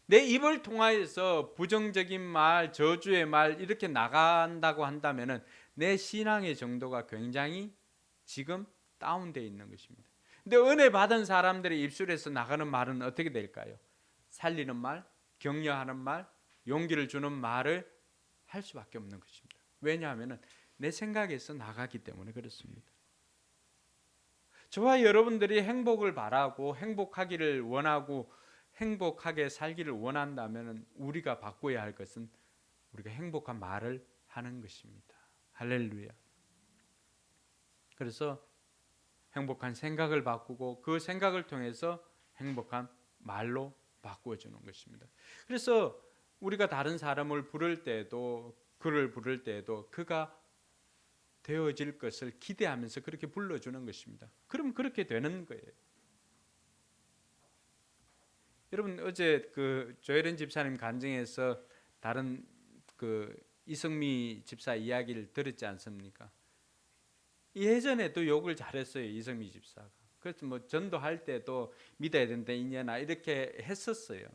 내 입을 통하여서 부정적인 말, 저주의 말 이렇게 나간다고 한다면은 내 신앙의 정도가 굉장히 지금 다운되어 있는 것입니다. 근데 은혜 받은 사람들의 입술에서 나가는 말은 어떻게 될까요? 살리는 말, 격려하는 말, 용기를 주는 말을 할 수밖에 없는 것입니다. 왜냐하면 내 생각에서 나가기 때문에 그렇습니다. 저와 여러분들이 행복을 바라고 행복하기를 원하고 행복하게 살기를 원한다면 우리가 바꿔야 할 것은 우리가 행복한 말을 하는 것입니다. 할렐루야. 그래서 행복한 생각을 바꾸고 그 생각을 통해서 행복한 말로 바꾸어주는 것입니다. 그래서 우리가 다른 사람을 부를 때도 그를 부를 때도 그가 되어질 것을 기대하면서 그렇게 불러주는 것입니다. 그럼 그렇게 되는 거예요. 여러분 어제 그 조혜련 집사님 간증에서 다른 그 이성미 집사 이야기를 들었지 않습니까? 예전에도 욕을 잘했어요, 이성미 집사가. 그래서 뭐 전도할 때도 믿어야 된다 이년아 이렇게 했었어요.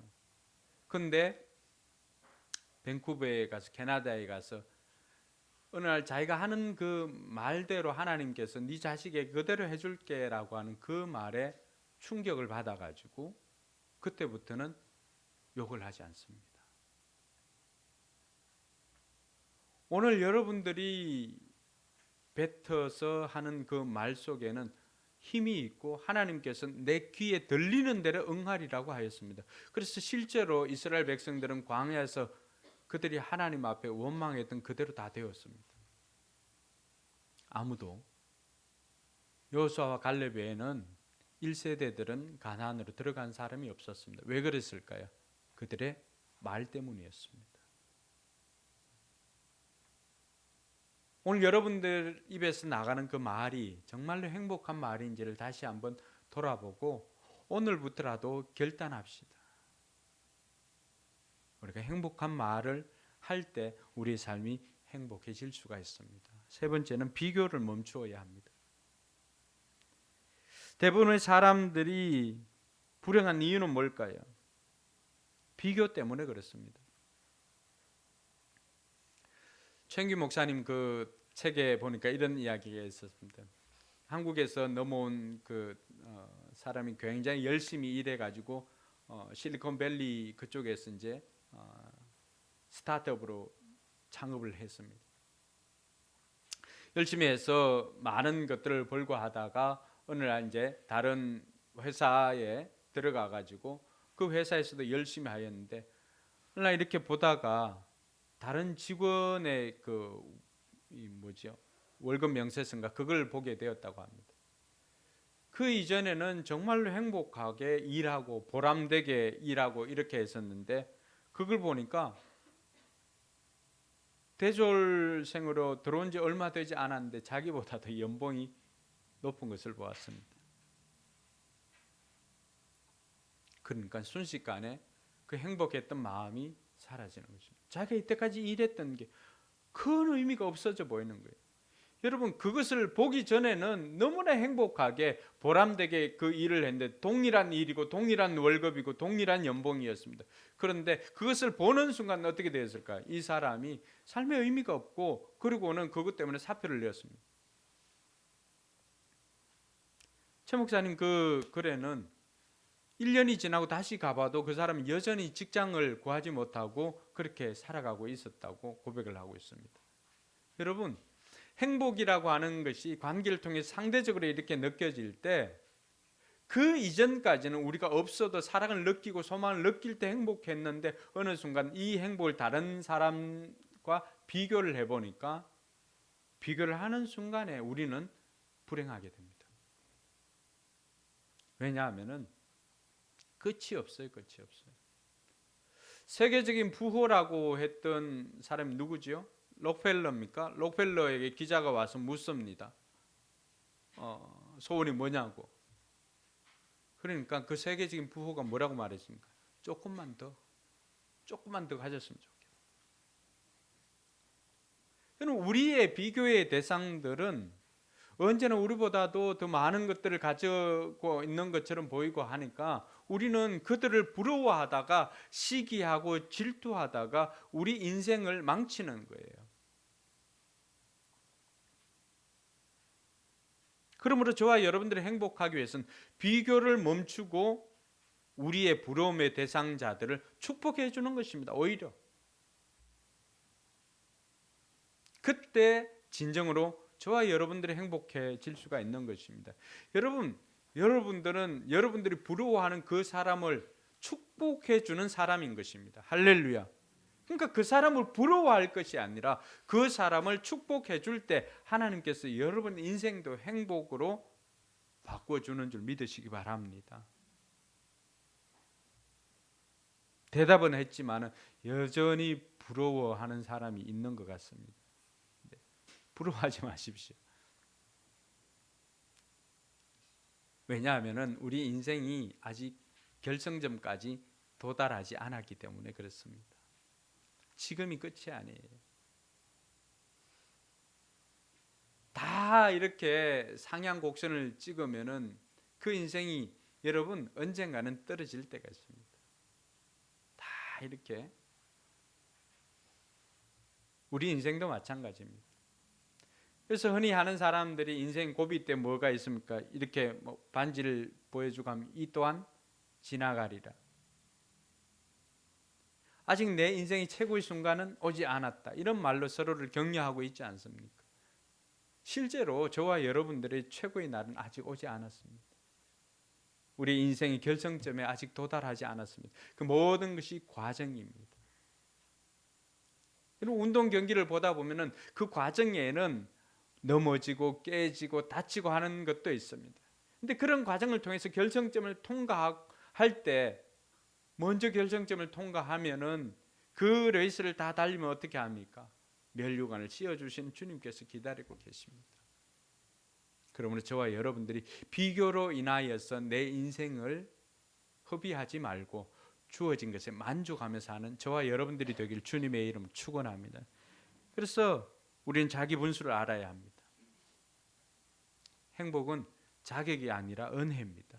근데 밴쿠버에 가서 캐나다에 가서 어느 날 자기가 하는 그 말대로 하나님께서 네 자식에게 그대로 해줄게라고 하는 그 말에 충격을 받아가지고 그때부터는 욕을 하지 않습니다. 오늘 여러분들이 뱉어서 하는 그 말 속에는 힘이 있고 하나님께서 내 귀에 들리는 대로 응하리라고 하였습니다. 그래서 실제로 이스라엘 백성들은 광야에서 그들이 하나님 앞에 원망했던 그대로 다 되었습니다. 아무도 여호수아와 갈렙 외에는 1세대들은 가나안으로 들어간 사람이 없었습니다. 왜 그랬을까요? 그들의 말 때문이었습니다. 오늘 여러분들 입에서 나가는 그 말이 정말로 행복한 말인지를 다시 한번 돌아보고 오늘부터라도 결단합시다. 우리가 행복한 말을 할 때 우리의 삶이 행복해질 수가 있습니다. 세 번째는 비교를 멈추어야 합니다. 대부분의 사람들이 불행한 이유는 뭘까요? 비교 때문에 그렇습니다. 최인규 목사님 그 책에 보니까 이런 이야기가 있었습니다. 한국에서 넘어온 그 사람이 굉장히 열심히 일해가지고 실리콘밸리 그쪽에서 이제 스타트업으로 창업을 했습니다. 열심히 해서 많은 것들을 벌고 하다가 어느 날 이제 다른 회사에 들어가 가지고 그 회사에서도 열심히 하였는데 어느 날 이렇게 보다가 다른 직원의 월급 명세서인가 그걸 보게 되었다고 합니다. 그 이전에는 정말로 행복하게 일하고 보람되게 일하고 이렇게 했었는데 그걸 보니까 대졸생으로 들어온 지 얼마 되지 않았는데 자기보다 더 연봉이 높은 것을 보았습니다. 그러니까 순식간에 그 행복했던 마음이 사라지는 것입니다. 자기가 이때까지 일했던 게 큰 의미가 없어져 보이는 거예요. 여러분 그것을 보기 전에는 너무나 행복하게 보람되게 그 일을 했는데 동일한 일이고 동일한 월급이고 동일한 연봉이었습니다. 그런데 그것을 보는 순간 어떻게 되었을까요? 이 사람이 삶의 의미가 없고 그리고는 그것 때문에 사표를 내었습니다. 최 목사님 그 글에는 1년이 지나고 다시 가봐도 그 사람은 여전히 직장을 구하지 못하고 그렇게 살아가고 있었다고 고백을 하고 있습니다. 여러분, 행복이라고 하는 것이 관계를 통해 상대적으로 이렇게 느껴질 때 그 이전까지는 우리가 없어도 사랑을 느끼고 소망을 느낄 때 행복했는데 어느 순간 이 행복을 다른 사람과 비교를 해보니까 비교를 하는 순간에 우리는 불행하게 됩니다. 왜냐하면은 끝이 없어요. 끝이 없어요. 세계적인 부호라고 했던 사람이 누구지요? 록펠러입니까? 록펠러에게 기자가 와서 묻습니다. 소원이 뭐냐고. 그러니까 그 세계적인 부호가 뭐라고 말했습니까? 조금만 더 가졌으면 좋겠다. 여러분, 우리의 비교의 대상들은 언제나 우리보다도 더 많은 것들을 가지고 있는 것처럼 보이고 하니까 우리는 그들을 부러워하다가 시기하고 질투하다가 우리 인생을 망치는 거예요. 그러므로 저와 여러분들이 행복하기 위해서는 비교를 멈추고 우리의 부러움의 대상자들을 축복해 주는 것입니다. 오히려 그때 진정으로 저와 여러분들이 행복해질 수가 있는 것입니다. 여러분들은 여러분들이 부러워하는 그 사람을 축복해 주는 사람인 것입니다. 할렐루야. 그러니까 그 사람을 부러워할 것이 아니라 그 사람을 축복해 줄 때 하나님께서 여러분 인생도 행복으로 바꿔주는 줄 믿으시기 바랍니다. 대답은 했지만 여전히 부러워하는 사람이 있는 것 같습니다. 부러워하지 마십시오. 왜냐하면 우리 인생이 아직 결승점까지 도달하지 않았기 때문에 그렇습니다. 지금이 끝이 아니에요. 다 이렇게 상향 곡선을 찍으면은 그 인생이 여러분 언젠가는 떨어질 때가 있습니다. 다 이렇게 우리 인생도 마찬가지입니다. 그래서 흔히 하는 사람들이 인생 고비 때 뭐가 있습니까? 이렇게 반지를 보여주고 하면 이 또한 지나가리라. 아직 내 인생의 최고의 순간은 오지 않았다. 이런 말로 서로를 격려하고 있지 않습니까? 실제로 저와 여러분들의 최고의 날은 아직 오지 않았습니다. 우리 인생의 결정점에 아직 도달하지 않았습니다. 그 모든 것이 과정입니다. 운동 경기를 보다 보면은 그 과정에는 넘어지고 깨지고 다치고 하는 것도 있습니다. 근데 그런 과정을 통해서 결정점을 통과할 때 먼저 결정점을 통과하면은 그 레이스를 다 달리면 어떻게 합니까? 면류관을 씌워주시는 주님께서 기다리고 계십니다. 그러므로 저와 여러분들이 비교로 인하여서 내 인생을 허비하지 말고 주어진 것에 만족하며 사는 저와 여러분들이 되길 주님의 이름으로 축원합니다. 그래서 우리는 자기 분수를 알아야 합니다. 행복은 자격이 아니라 은혜입니다.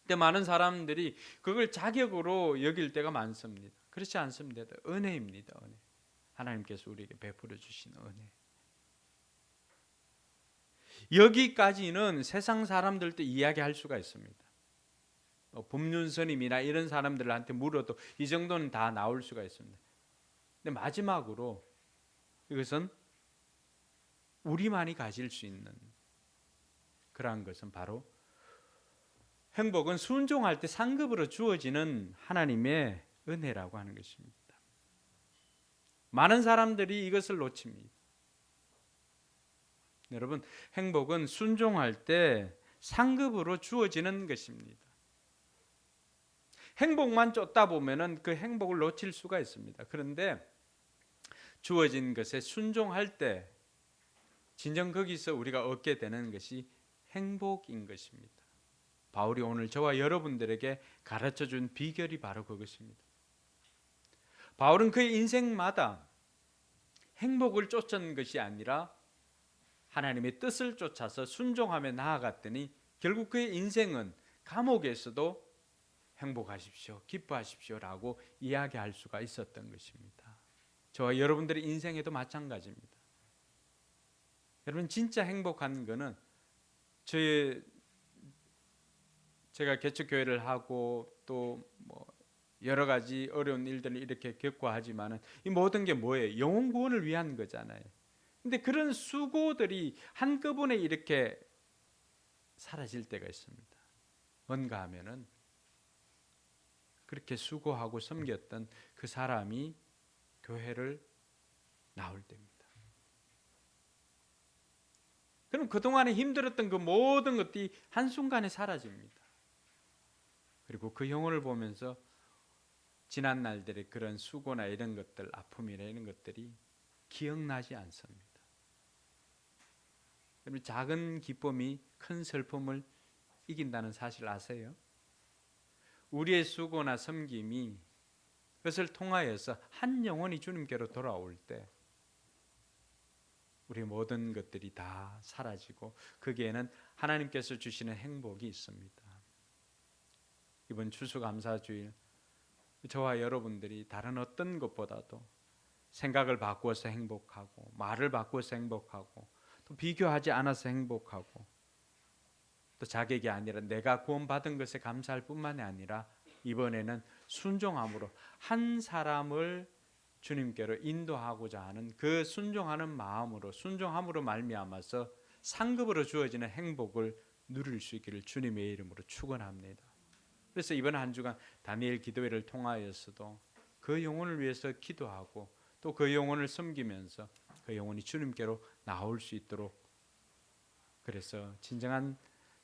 근데 많은 사람들이 그걸 자격으로 여길 때가 많습니다. 그렇지 않습니다. 은혜입니다. 은혜. 하나님께서 우리에게 베풀어 주신 은혜. 여기까지는 세상 사람들도 이야기할 수가 있습니다. 법륜스님이나 이런 사람들한테 물어도 이 정도는 다 나올 수가 있습니다. 근데 마지막으로 이것은 우리만이 가질 수 있는 그러한 것은 바로 행복은 순종할 때 상급으로 주어지는 하나님의 은혜라고 하는 것입니다. 많은 사람들이 이것을 놓칩니다. 여러분, 행복은 순종할 때 상급으로 주어지는 것입니다. 행복만 쫓다 보면은 그 행복을 놓칠 수가 있습니다. 그런데 주어진 것에 순종할 때 진정 거기서 우리가 얻게 되는 것이 행복인 것입니다. 바울이 오늘 저와 여러분들에게 가르쳐 준 비결이 바로 그것입니다. 바울은 그의 인생마다 행복을 쫓은 것이 아니라 하나님의 뜻을 쫓아서 순종하며 나아갔더니 결국 그의 인생은 감옥에서도 행복하십시오, 기뻐하십시오라고 이야기할 수가 있었던 것입니다. 저와 여러분들의 인생에도 마찬가지입니다. 여러분, 진짜 행복한 거는 저의 제가 개척교회를 하고 또 뭐 여러 가지 어려운 일들을 이렇게 겪고 하지만은 이 모든 게 뭐예요? 영혼 구원을 위한 거잖아요. 근데 그런 수고들이 한꺼번에 이렇게 사라질 때가 있습니다. 뭔가 하면은 그렇게 수고하고 섬겼던 그 사람이 교회를 나올 때입니다. 그럼 그동안에 힘들었던 그 모든 것들이 한순간에 사라집니다. 그리고 그 영혼을 보면서 지난 날들의 그런 수고나 이런 것들, 아픔이나 이런 것들이 기억나지 않습니다. 여러분, 작은 기쁨이 큰 슬픔을 이긴다는 사실 아세요? 우리의 수고나 섬김이 그것을 통하여서 한 영혼이 주님께로 돌아올 때 우리 모든 것들이 다 사라지고 거기에는 하나님께서 주시는 행복이 있습니다. 이번 추수감사주일 저와 여러분들이 다른 어떤 것보다도 생각을 바꾸어서 행복하고 말을 바꾸어서 행복하고 또 비교하지 않아서 행복하고 또 자격이 아니라 내가 구원받은 것에 감사할 뿐만이 아니라 이번에는 순종함으로 한 사람을 주님께로 인도하고자 하는 그 순종하는 마음으로 순종함으로 말미암아서 상급으로 주어지는 행복을 누릴 수 있기를 주님의 이름으로 축원합니다. 그래서 이번 한 주간 다니엘 기도회를 통하여서도 그 영혼을 위해서 기도하고 또 그 영혼을 섬기면서 그 영혼이 주님께로 나올 수 있도록 그래서 진정한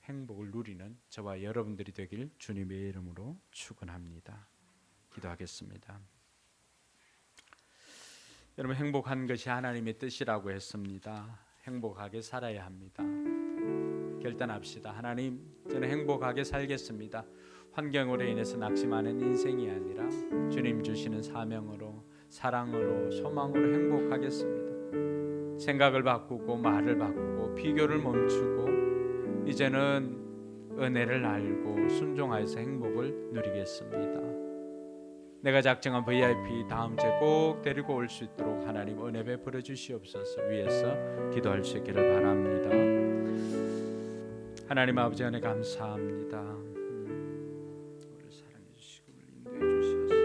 행복을 누리는 저와 여러분들이 되길 주님의 이름으로 축원합니다. 기도하겠습니다. 여러분, 행복한 것이 하나님의 뜻이라고 했습니다. 행복하게 살아야 합니다. 결단합시다. 하나님, 저는 행복하게 살겠습니다. 환경으로 인해서 낙심하는 인생이 아니라 주님 주시는 사명으로 사랑으로 소망으로 행복하겠습니다. 생각을 바꾸고 말을 바꾸고 비교를 멈추고 이제는 은혜를 알고 순종하여서 행복을 누리겠습니다. 내가 작정한 VIP 다음 주에 꼭 데리고 올 수 있도록 하나님 은혜 베풀어 주시옵소서. 위에서 기도할 수 있기를 바랍니다. 하나님 아버지, 은혜 감사합니다. 우리를 사랑해 주시고 우리를 인도해 주시옵소서.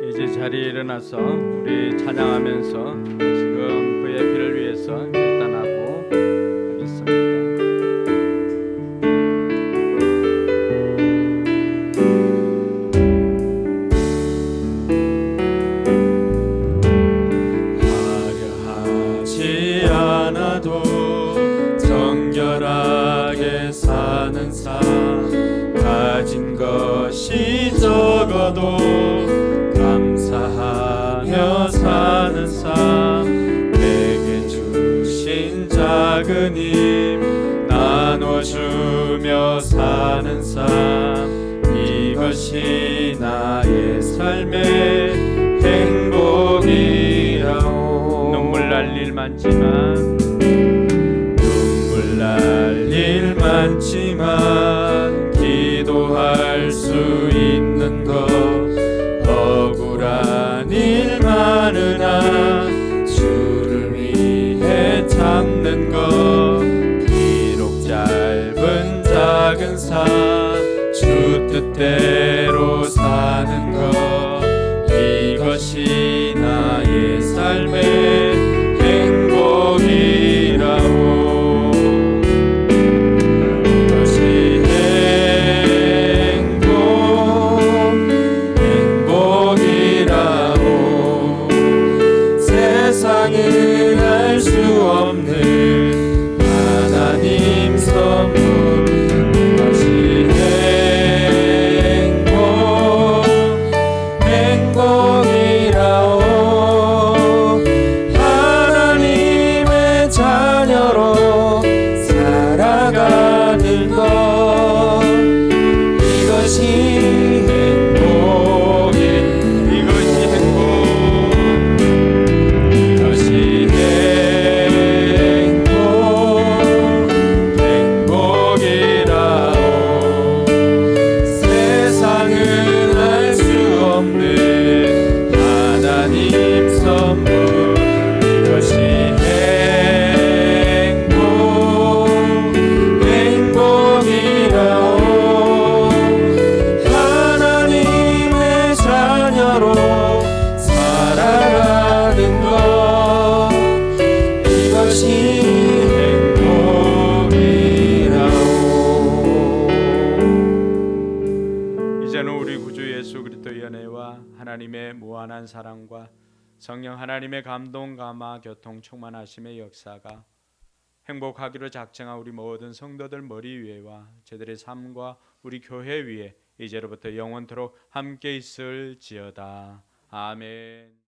이제 자리에 일어나서 우리 찬양하면서 지금 VIP를 위해서 결단하고 하겠습니다. 하려하지 않아도 정결하게 사는 삶, 가진 것이 적어도 감사하며 사는 삶, 내게 주신 작은 힘 나눠주며 사는 삶, 이것이 나의 삶의 행복이라오. 눈물 날 일 많지만 눈물 날 일 많지만 기도할 수 있는 것, 억울한 일 많으나 주를 위해 참는 것, 비록 짧은 작은 삶 주 뜻대로 사는 것, 이것이 나의 삶의 행복이라오. 이것이 행복이라오. 세상은 알 수 없는 하나님 선물, 이것이 이제는 우리 구주 예수 그리스도의 연애와 하나님의 무한한 사랑과 성령 하나님의 감동 감화 교통 충만하심의 역사가 행복하기로 작정한 우리 모든 성도들 머리 위에와 저들의 삶과 우리 교회 위에 이제로부터 영원토록 함께 있을지어다. 아멘.